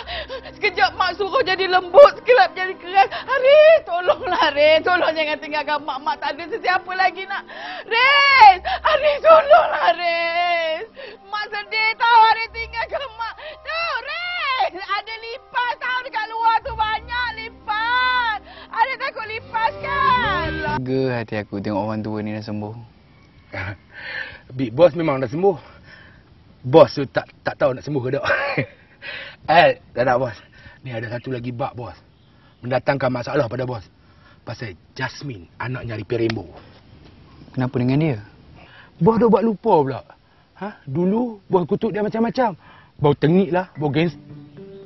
Sekejap Mak suruh jadi lembut, sekejap jadi keras. Haris, tolonglah Haris. Tolong jangan tinggalkan Mak. Mak tak ada sesiapa lagi nak. Haris, tolonglah Haris. Mak sedih tahu Haris tinggalkan Mak. Tahu, Haris. Ada lipas tau dekat luar tu. Banyak lipas. Ada takut lipas kan? Lega hati aku tengok orang tua ni dah sembuh. Big Boss memang dah sembuh. Bos tu tak tahu nak sembuh ke tak. Tak nak bos. Ni ada satu lagi bab bos. Mendatangkan masalah pada bos. Pasal Jasmine, anaknya Ripi Rainbow. Kenapa dengan dia? Bos dah buat lupa pula. Dulu bos kutuk dia macam-macam. Bau tengik lah, bau gangster.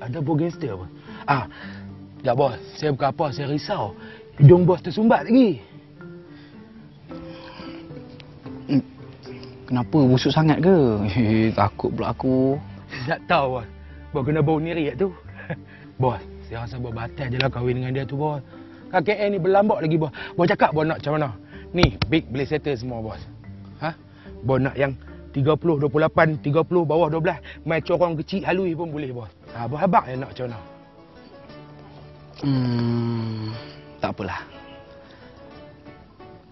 Ada bau gangster apa? Tak bos, saya bukan apa, saya risau. Hidung bos tersumbat lagi. Kenapa busuk sangat ke? Takut pula aku. Tak tahu bos. Bos kena bau nirik tu. Bos, saya rasa bos batal je lah kahwin dengan dia tu bos. KKN ni berlambak lagi bos. Bos cakap bos nak macam mana? Ni, big boleh settle semua bos. Bos nak yang 30, 28, 30, bawah 12. Main corong kecil halui pun boleh bos. Bos habak je nak macam mana? Tak apalah.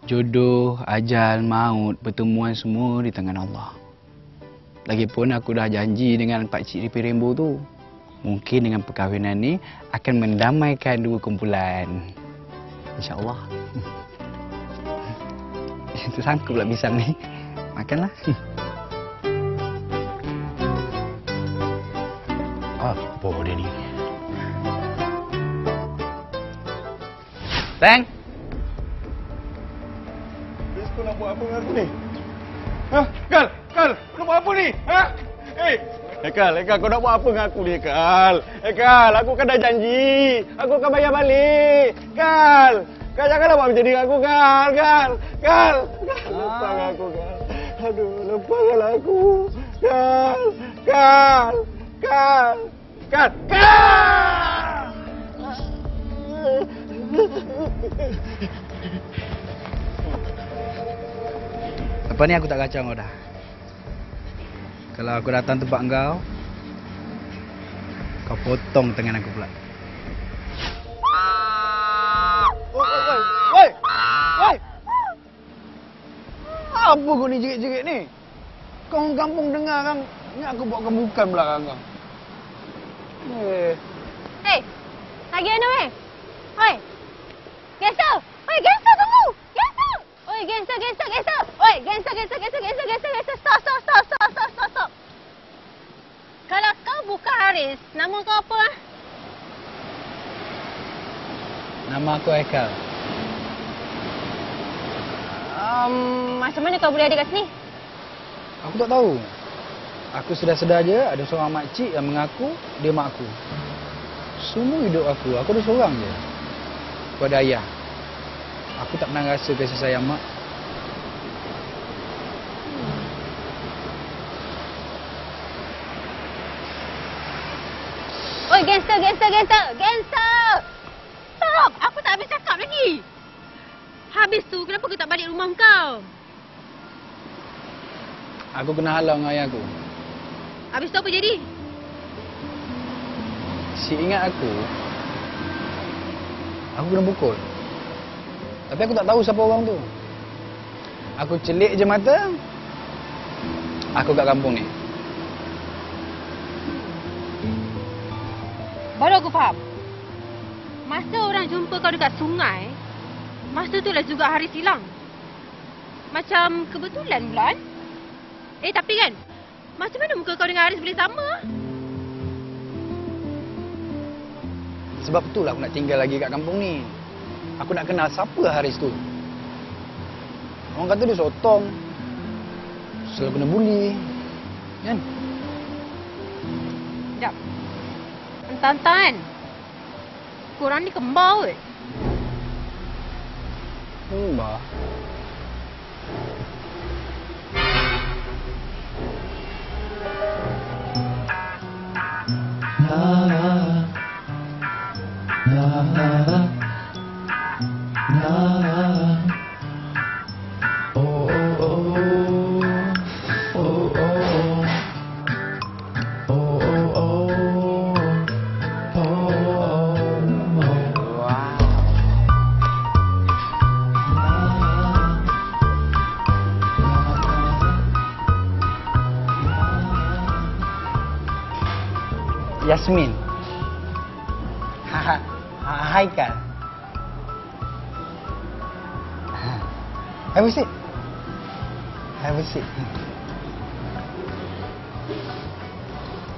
Jodoh, ajal, maut, pertemuan semua di tangan Allah. Lagipun aku dah janji dengan Pak Cik Ripi Rainbow tu. Mungkin dengan perkahwinan ni akan mendamaikan dua kumpulan. InsyaAllah. Tersangkut pula pisang ni. Makanlah. Apa dia ni? Bang! Kau nak buat apa dengan aku ni? Kal! Kau nak buat apa ni? Kal, kau nak buat apa dengan aku ni, Kal? Kal, aku kan dah janji. Aku akan bayar balik. Kal, janganlah buat macam ni dengan aku, Kal. Lepaskan aku, Kal. Aduh, lepaskanlah aku. Kal! Lepas ni aku tak kacau kau dah. Kalau aku datang tempat kau potong tangan aku pula. Woi! Apa kau ni jerit-jerit ni? Kau orang kampung dengar kan? Ni aku buat kebukan belakang kau. Hei, lagi mana weh? Oi, gangster! Oi, gangster tunggu! Gangster! Oi, gangster! Oi, gangster! Stop! Kalau kau bukan Haris, nama kau apa? Nama aku Haikal. Macam mana kau boleh ada kat sini? Aku tak tahu. Aku sedar-sedar je ada seorang makcik yang mengaku dia mak aku. Semua hidup aku ada seorang je. Kepada ayah. Aku tak pernah rasa kasih sayang mak. Oi, gangster! Stop! Aku tak habis cakap lagi. Habis tu, kenapa kau tak balik rumah kau? Aku kena halau dengan ayah aku. Habis tu apa jadi? Si ingat aku kena pukul. Tapi aku tak tahu siapa orang tu. Aku celik je mata. Aku kat kampung ni. Baru aku faham. Masa orang jumpa kau dekat sungai, masa tu lah juga Haris hilang. Macam kebetulan bulan. Tapi kan, macam mana muka kau dengan Haris boleh sama? Sebab itulah aku nak tinggal lagi kat kampung ni. Aku nak kenal siapa Haris tu. Orang kata dia sotong. Selalu kena bully. Kan? Sekejap. Entan-entan. Korang ni kembar kot. Kembar? Yasmin. Haikal. Have a seat. Have a seat.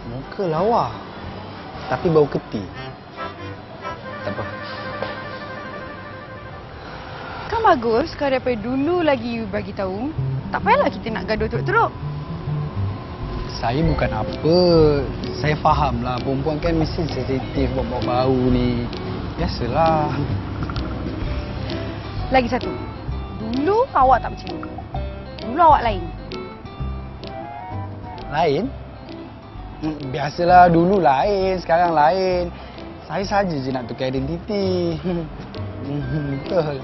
Muka lawa. Tapi bau keti. Tak apa. Kan bagus kalau daripada dulu lagi you bagi tahu. Tak payahlah kita nak gaduh teruk-teruk. Saya bukan apa. Saya faham lah. Perempuan kan mesti sensitif buat bau ni. Biasalah. Lagi satu. Dulu awak tak macam ni. Dulu awak lain. Lain? Biasalah dulu lain, sekarang lain. Saya saja je nak tukar identiti. Betul.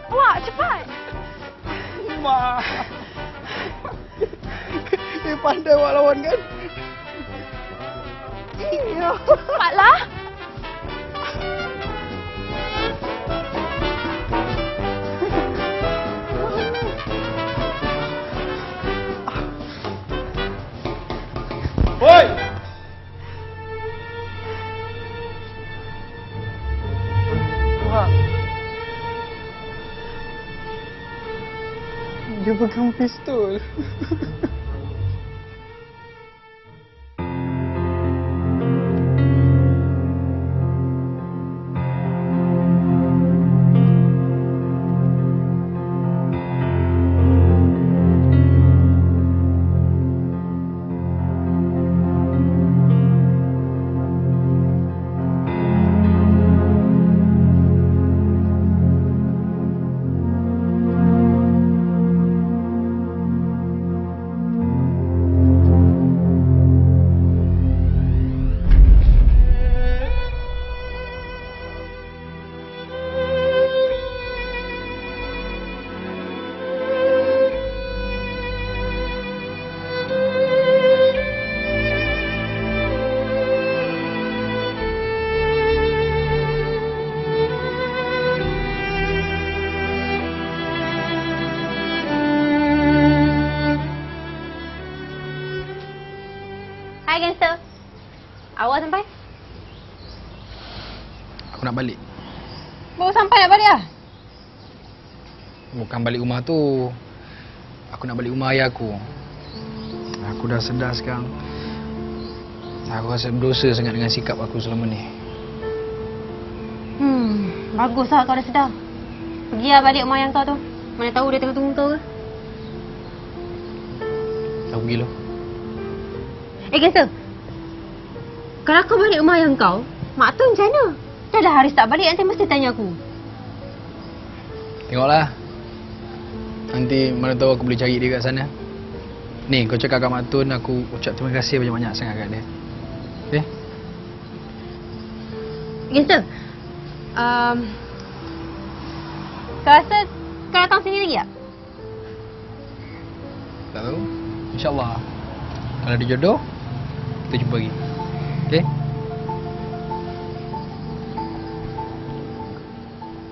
Wah, cepat. Mak. Pandai awak lawan kan? Iya. Cepatlah. Woi! Wah. Dia pegang pistol. Hai gangster. Awak sampai? Aku nak balik. Baru sampai nak balik lah? Bukan balik rumah tu. Aku nak balik rumah ayah aku. Aku dah sedar sekarang. Aku rasa berdosa sangat dengan sikap aku selama ni. Baguslah kau dah sedar. Pergi lah balik rumah yang kau tu. Mana tahu dia tengah tunggu kau ke? Aku pergi lah. Gangster. Kalau kau balik rumah yang kau, mak tu macam mana? Dah Haris tak balik, nanti mesti tanya aku. Tengoklah. Nanti mana tahu aku boleh cari dia kat sana. Ni, kau cakap kat Mak Tun, aku ucap terima kasih banyak-banyak sangat kat dia. Okay? Gangster. Kau rasa kau datang sini lagi tak? Tak tahu. InsyaAllah. Kalau ada jodoh, kita jumpa lagi. Okay?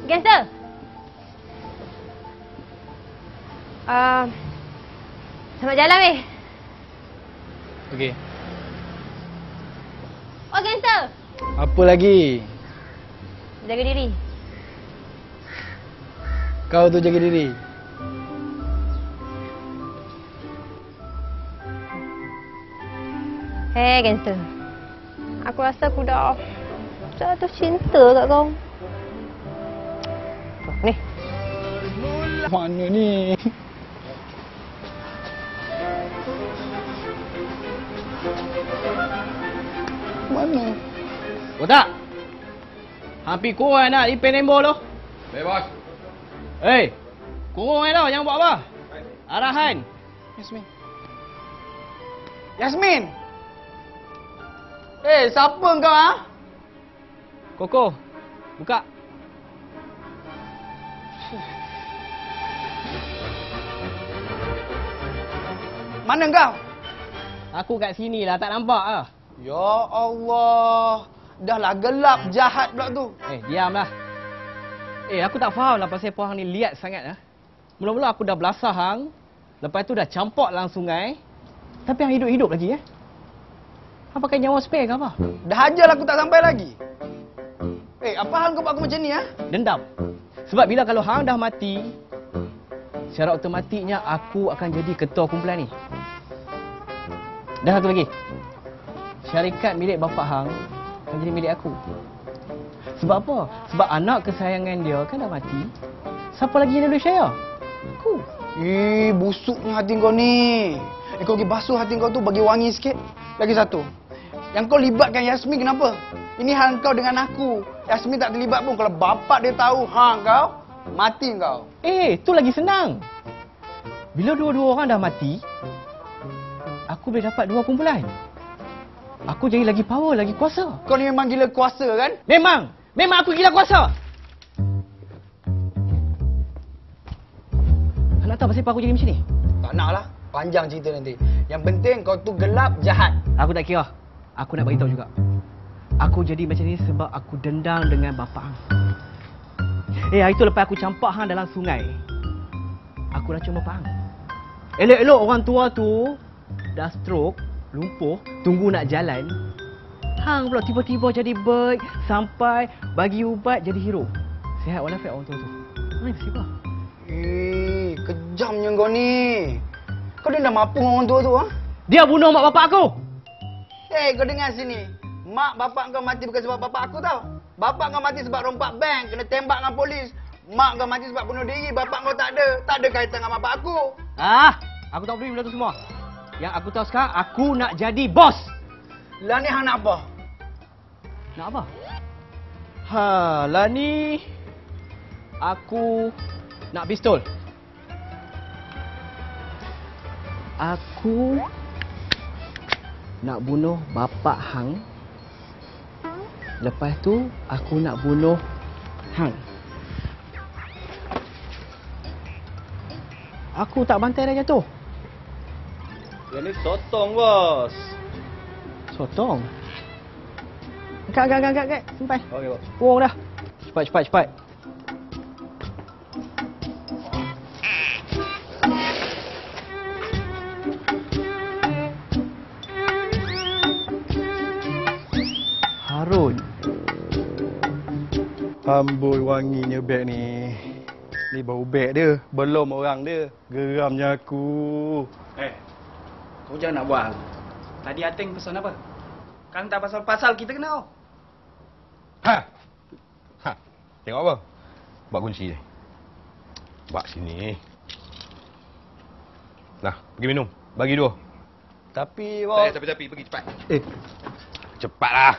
Gangster. Selamat jalan weh. Okay. Oh gangster. Apa lagi? Jaga diri. Kau tu jaga diri. Hei gangster. Aku rasa aku dah jatuh cinta kat kau. Ni. Mana ni? Mana? Botak. Hampir kurang nak ipin embol tu. Baik, bos. Hei. Kurang tau, jangan buat apa. Arahan. Yasmin. Yasmin! Siapa kau ah? Koko, buka. Mana kau? Aku kat sini lah, tak nampak ah. Ya Allah. Dah lah gelap jahat pula tu. Diamlah. Aku tak faham lah pasal Puan Hang ni liat sangat ah. Mula-mula aku dah belasah hang. Lepas tu dah campak dalam sungai. Tapi hang hidup-hidup lagi Hang pakai nyawa spare ke apa? Dah ajar aku tak sampai lagi. Apa hang kau buat aku macam ni ah? Dendam. Sebab bila kalau hang dah mati, secara automatiknya aku akan jadi ketua kumpulan ni. Dan satu lagi. Syarikat milik bapa hang akan jadi milik aku. Sebab apa? Sebab anak kesayangan dia kan dah mati. Siapa lagi yang boleh share? Aku. Busuknya hati kau ni. Kau pergi basuh hati kau tu bagi wangi sikit. Lagi satu. Yang kau libatkan Yasmin kenapa? Ini hal kau dengan aku. Yasmin tak terlibat pun. Kalau bapak dia tahu hang kau, mati kau. Tu lagi senang. Bila dua-dua orang dah mati, aku boleh dapat 2 kumpulan. Aku jadi lagi power, lagi kuasa. Kau ni memang gila kuasa kan? Memang aku gila kuasa. Nak tahu pasal apa aku jadi macam ni? Tak nak lah. Panjang cerita nanti. Yang penting kau tu gelap, jahat. Aku tak kira. Aku nak beritahu juga. Aku jadi macam ni sebab aku dendam dengan bapa hang. Hari tu lepas aku campak hang dalam sungai, aku racun bapa hang. Elok-elok orang tua tu dah stroke, lumpuh, tunggu nak jalan. Hang pula tiba-tiba jadi baik sampai bagi ubat jadi hero. Sihat walafiat orang tua tu. Mana siapa? Kejamnya kau ni. Kau dendam apa orang tua tu ah? Dia bunuh mak bapak aku. Kau dengar sini. Mak bapak kau mati bukan sebab bapak aku tau. Bapak kau mati sebab rompak bank, kena tembak dengan polis. Mak kau mati sebab bunuh diri, bapak kau tak ada. Tak ada kaitan dengan bapak aku. Aku tak peduli benda tu semua. Yang aku tahu sekarang, aku nak jadi bos. Lah ni hang nak apa? Nak apa? Lah ni aku nak pistol. Aku nak bunuh bapak hang. Lepas tu aku nak bunuh hang. Aku tak bantai dah jatuh. Yang ni sotong, bos. Sotong? Angkat. Simpan. Okey, bos. Buang dah. Cepat. Harun. Amboi wanginya beg ni. Ni bau beg dia, belum orang dia. Geramnya aku. Kau jangan nak bual. Tadi Ateng pesan apa? Kan tak pasal-pasal kita kenal. Tengok apa? Buat kunci ni. Buat sini. Nah, pergi minum. Bagi 2. Tapi bos. Tapi pergi cepat. Cepatlah.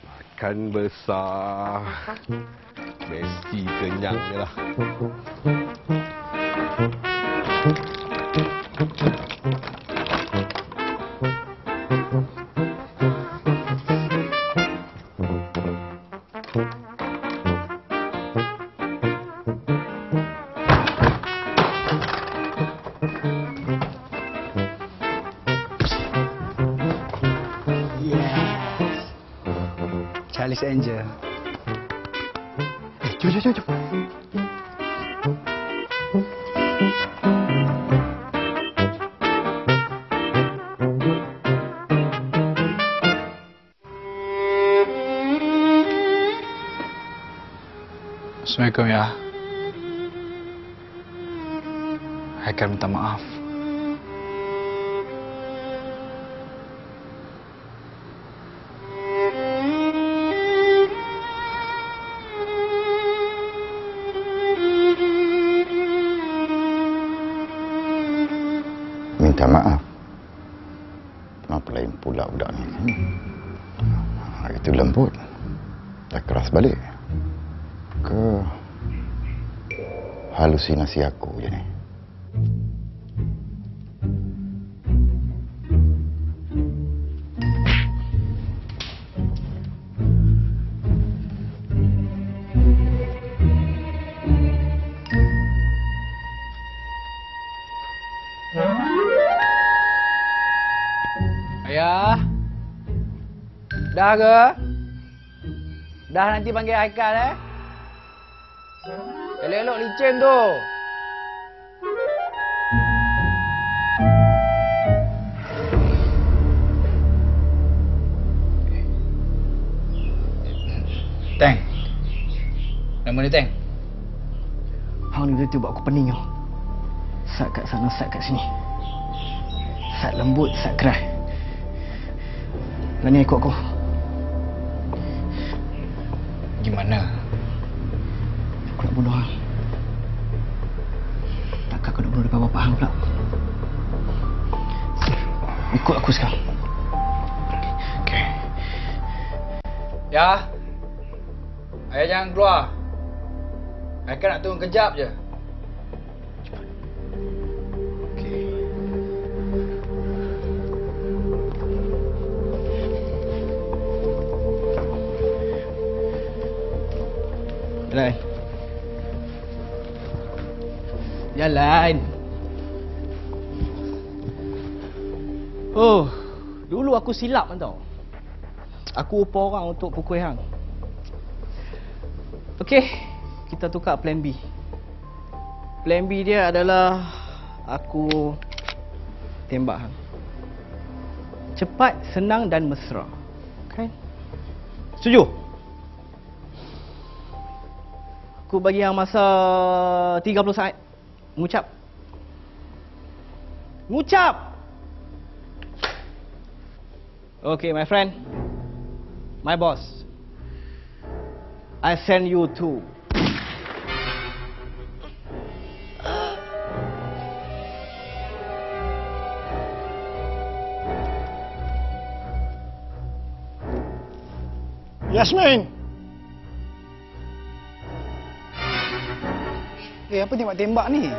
Makan besar. Mesti kenyang je lah. Charlie's Angel. Jom. Assalamualaikum ya. Haikal minta maaf. Minta maaf. Kenapa lain pula budak ni? Itu lembut. Dah keras balik. Ke halusinasi aku je ni? Ya. Dah ke? Dah nanti panggil Haikal Elok-elok licin tu. Teng. Nama dia Teng. Hang ni dia buat aku pening tau. Sat kat sana, sat kat sini. Sat lembut, sat keras. Berani ikut aku. Gimana? Aku nak bunuh hang. Takkan aku nak bunuh depan bapak hang pula. Ikut aku sekarang. Okey. Ya. Ayah jangan keluar. Ayah nak tunggu kejap je. Jalan. Jalan. Oh, dulu aku silap tau. Aku upah orang untuk pukul hang. Okey, kita tukar plan B. Plan B dia adalah aku tembak hang. Cepat, senang dan mesra. Kan? Setuju? Aku bagi hang masa 30 saat. Mengucap. Mengucap! Okay, my friend. My boss. I send you to Yasmin! Apa tembak-tembak ni?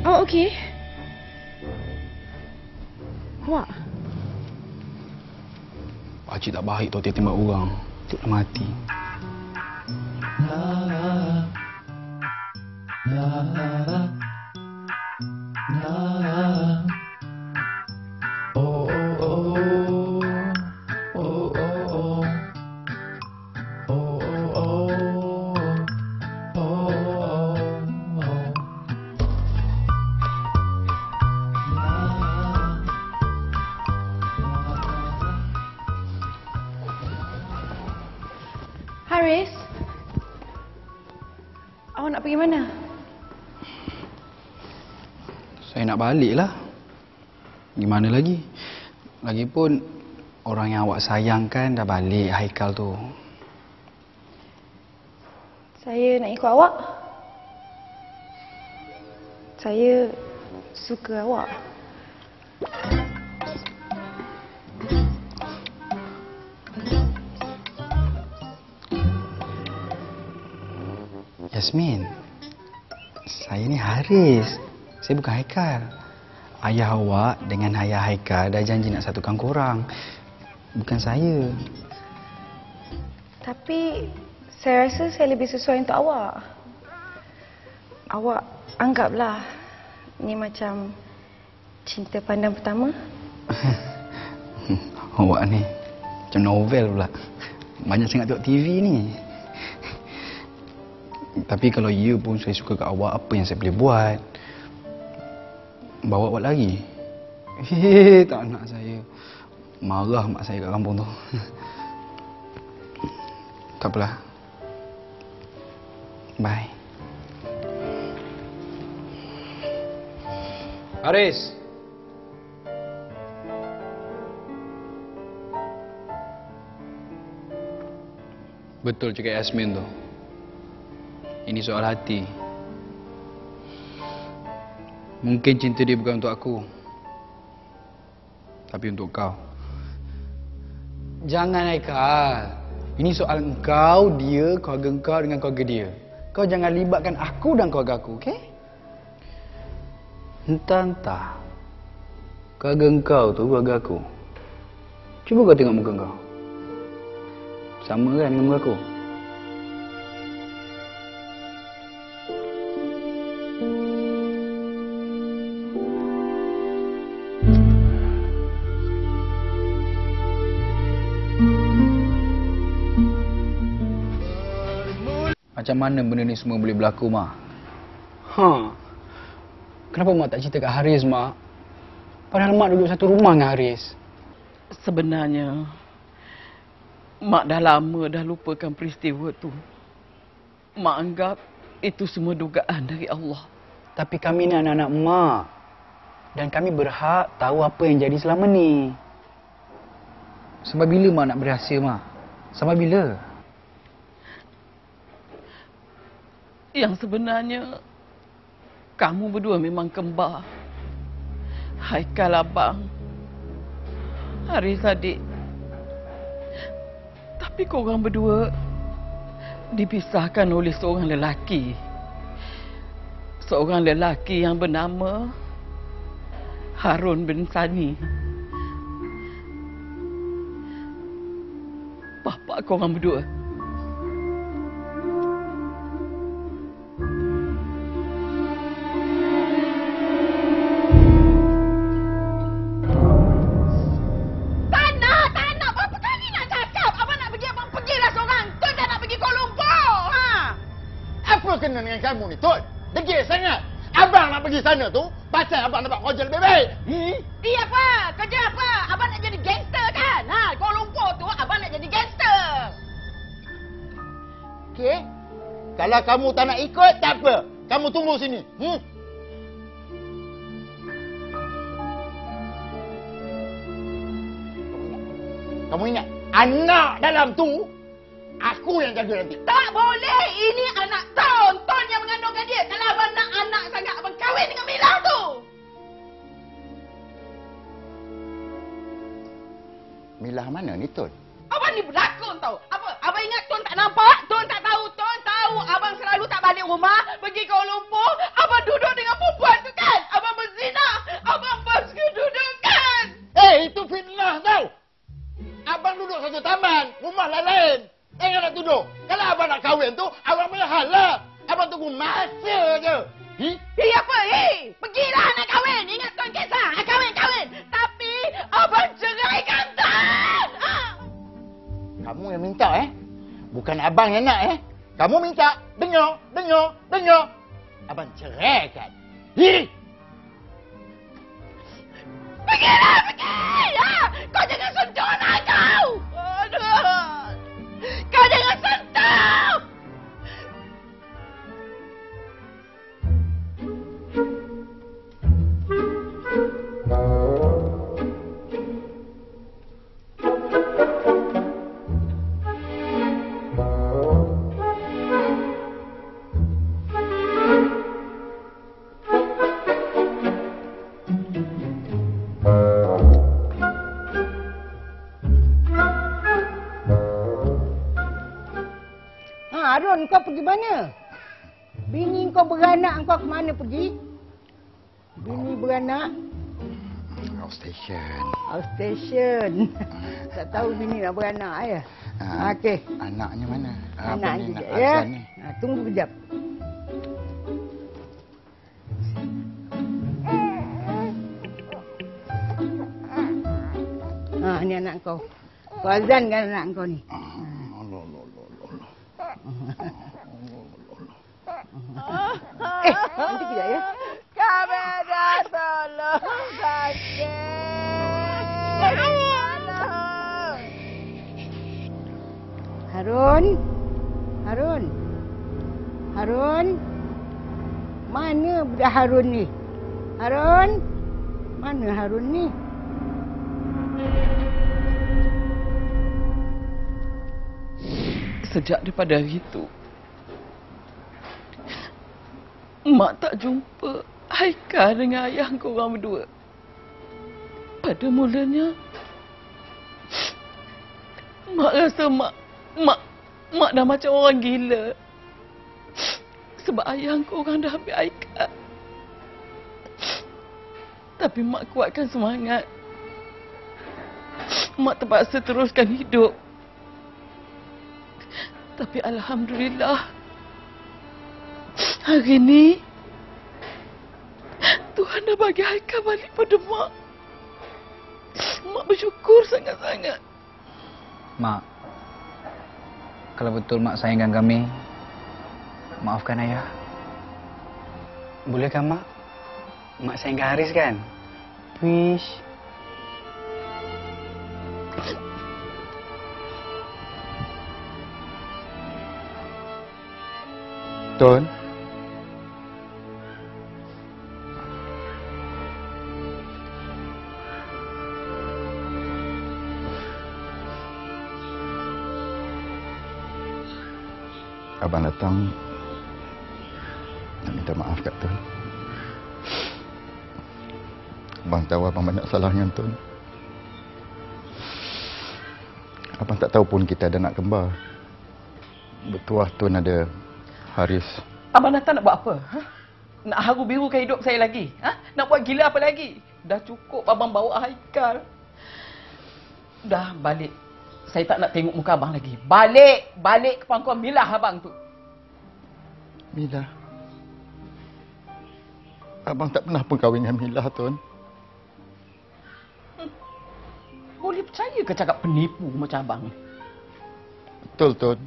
Oh, okey. Awak? Pakcik tak baik tau dia tembak orang. Dia nak mati. Haris? Awak nak pergi mana? Saya nak balik lah. Gimana lagi? Lagipun orang yang awak sayangkan dah balik, Haikal tu. Saya nak ikut awak. Saya suka awak. Yasmin, saya ni Haris. Saya bukan Haikal. Ayah awak dengan ayah Haikal dah janji nak satukan korang. Bukan saya. Tapi saya rasa saya lebih sesuai untuk awak. Awak anggaplah ni macam cinta pandang pertama. Awak ni macam novel pula. Banyak sangat tengok TV ni. Tapi kalau ya pun saya suka kat awak, apa yang saya boleh buat? Bawa awak lagi? Tak nak saya. Marah mak saya kat kampung tu. Tak apalah. Bye. Haris. Betul cakap Yasmin tu. Ini soal hati. Mungkin cinta dia bukan untuk aku, tapi untuk kau. Jangan, Haikal. Ini soal engkau, dia, keluarga engkau dengan keluarga dia. Kau jangan libatkan aku dan keluarga aku, okey? Entah-entah. Keluarga engkau tu keluarga aku. Cuba kau tengok muka kau. Sama kan dengan muka aku? Macam mana benda ni semua boleh berlaku, Mak? Kenapa Mak tak cerita kat Haris, Mak? Padahal Mak duduk satu rumah dengan Haris. Sebenarnya, Mak dah lama dah lupakan peristiwa tu. Mak anggap itu semua dugaan dari Allah. Tapi kami ni anak-anak Mak. Dan kami berhak tahu apa yang jadi selama ni. Sampai bila Mak nak berahsia, Mak? Sampai bila? Yang sebenarnya, kamu berdua memang kembar. Haikal abang, Haris adik. Tapi korang berdua dipisahkan oleh seorang lelaki. Seorang lelaki yang bernama Harun bin Sani. Bapa korang berdua. Kena dengan kamu ni, Tun. Degil sangat. Abang nak pergi sana tu, pasal abang dapat kerja lebih baik. Iya apa? Kerja apa? Abang nak jadi gangster kan? Kuala Lumpur tu abang nak jadi gangster. Okey. Kalau kamu tak nak ikut, tak apa. Kamu tunggu sini. Kamu ingat, anak dalam tu aku yang jaga nanti. Tak boleh. Ini anak Ton. Ton yang mengandungkan dia. Kalau abang nak anak sangat, abang kahwin dengan Mila tu. Mila mana ni, Tun? Abang ni berlakon tau. Apa? Abang ingat Ton tak nampak? Ton tak tahu? Ton tahu abang selalu tak balik rumah. Pergi Kuala Lumpur. Abang duduk dengan perempuan tu kan? Abang berzina. Abang bos kedudukan. Itu fitnah tau. Abang duduk satu taman. Rumah lain. Jangan nak duduk. Kalau abang nak kahwin tu, abang punya hal lah. Abang tunggu masa je. Apa? Pergilah nak kahwin. Ingat Tuan kisah. Kahwin. Tapi abang ceraikan Tuan. Kamu yang minta Bukan abang yang nak Kamu minta. Dengar. Abang ceraikan. Pergilah, pergi. Kau jangan sentuh anak kau. Aduh. Kau jangan sentuh! Harun, kau pergi mana? Bini kau beranak, kau ke mana pergi? Bini beranak? Outstation. Outstation. Tak tahu bini nak beranak ya? Okey. Anaknya mana? Anak juga ya. Tunggu kejap. Ni anak kau. Kau azankan anak kau ni. Nanti kejap ya. Kami dah tolong sakit. Harun. Mana budak Harun ni? Harun. Mana Harun ni? Sejak daripada hari itu, Mak tak jumpa Haikal dengan ayah korang berdua. Pada mulanya, Mak rasa Mak dah macam orang gila. Sebab ayah korang dah ambil Haikal. Tapi Mak kuatkan semangat. Mak terpaksa teruskan hidup. Tapi alhamdulillah, hari ni Tuhan dah bagi Haikal balik pada Mak. Mak bersyukur sangat-sangat. Mak, kalau betul Mak sayangkan kami, maafkan ayah. Boleh kan Mak? Mak sayangkan Haris kan? Please. Tun. Abang datang nak minta maaf kat Tun. Abang tahu abang banyak salah dengan Tun. Abang tak tahu pun kita ada anak kembar. Bertuah Tun ada Haris. Abang datang nak buat apa? Ha? Nak haru birukan hidup saya lagi? Ha? Nak buat gila apa lagi? Dah cukup abang bawa Haikal. Dah balik. Saya tak nak tengok muka abang lagi. Balik! Balik ke pangkuan Milah abang tu. Milah? Abang tak pernah pun kahwin dengan Milah, Tun. Boleh percaya ke cakap penipu macam abang ni? Betul, Tun.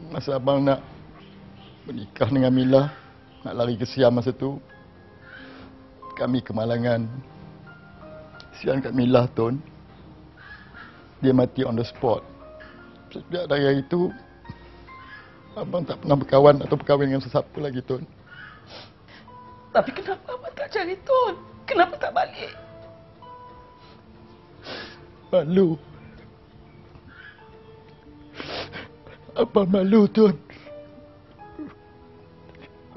Masa abang nak menikah dengan Milah, nak lari ke Siam masa tu, kami kemalangan. Sian kat Milah, Tun. Dia mati on the spot. Sejak dari hari itu, abang tak pernah berkawan atau berkahwin dengan sesiapa lagi, Tun. Tapi kenapa abang tak cari Tun? Kenapa tak balik? Malu. Abang malu, Tun.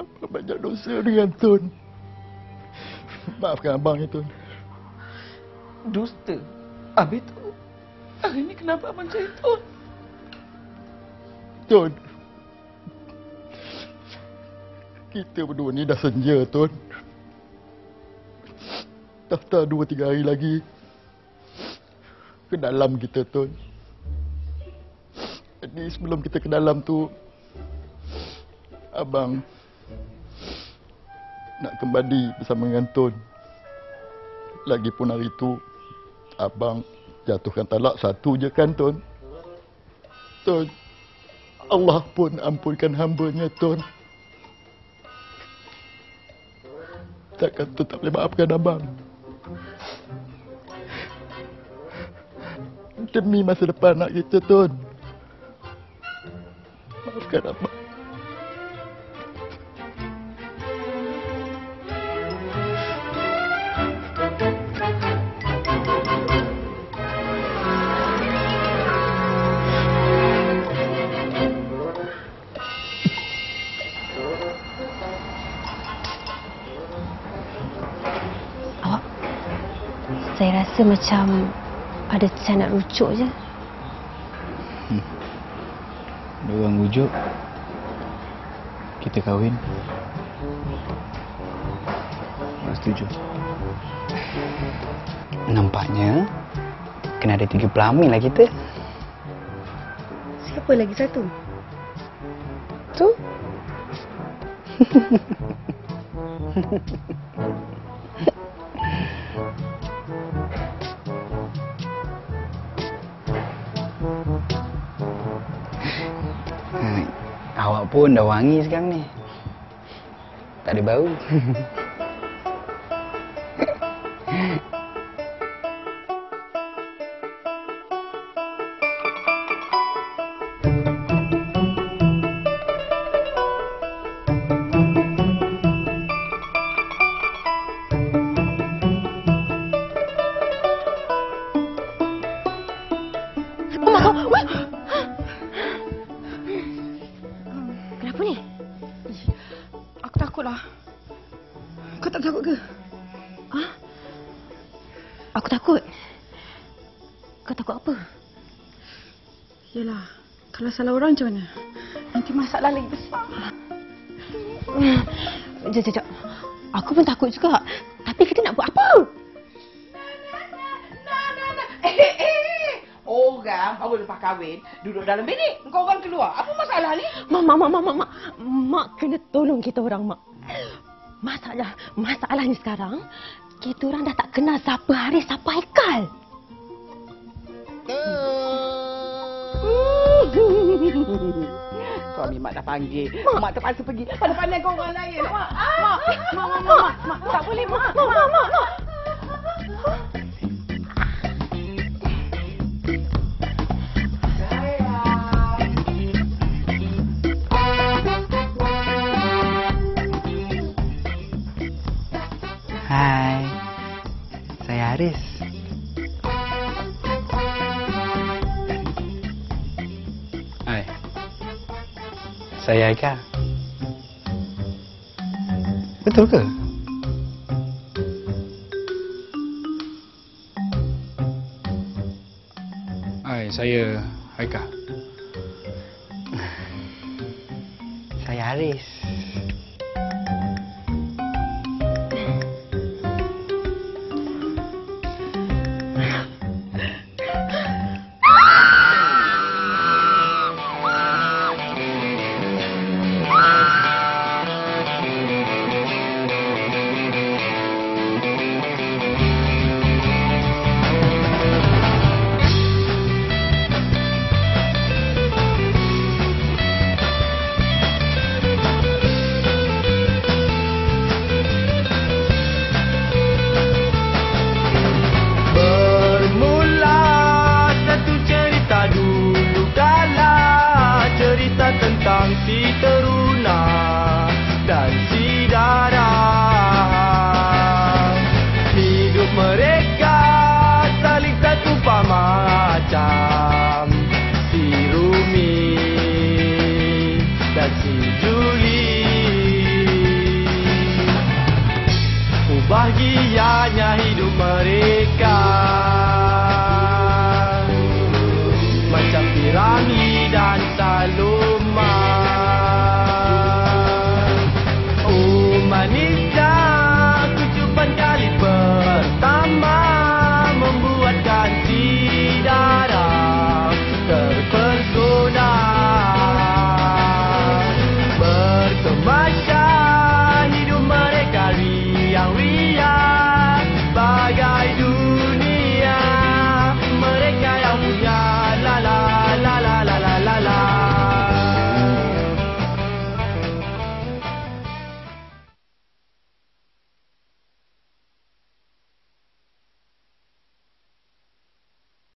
Abang banyak dosa dengan Tun. Maafkan abang ya, Tun. Dusta? Habis tu, hari ni kenapa abang cari Tun? Tun, kita berdua ni dah senja, Tun. Daftar 2-3 hari lagi ke dalam kita, Tun. Jadi sebelum kita ke dalam tu, abang nak kembali bersama dengan Tun. Lagipun hari tu, abang jatuhkan talak satu je kan, Tun? Tun, Allah pun ampunkan hamba-Nya, Tun. Takkan Tun tak boleh maafkan abang. Demi masa depan anak kita, Tun. Maafkan abang. Saya rasa macam ada macam nak rujuk je. Diorang rujuk, kita kahwin. Mak setuju. Nampaknya kena ada 3 pelamin lah kita. Siapa lagi satu? Tu. Awak pun dah wangi sekarang ni. Tak ada bau. Kenapa ni? Aku takutlah. Kau tak takut ke? Ha? Aku takut. Kau takut apa? Yelah, kalau salah orang macam mana? Nanti masalah lagi besar. Sekejap. Aku pun takut juga. Tapi kita nak buat apa? seorang baru lepas kahwin, duduk dalam bilik. Engkau orang keluar. Apa masalah ni? Mak. Mak kena tolong kita orang, Mak. Masalahnya sekarang, kita orang dah tak kenal siapa Haris, siapa Haikal. Suami mak dah panggil. Mak terpaksa pergi. Pandai-pandai kau orang lain. Mak. Tak boleh, Mak. Mak. Hai, saya Haris. Hai, saya Haikal. Betul ke? Hai, saya Haikal. Saya Haris.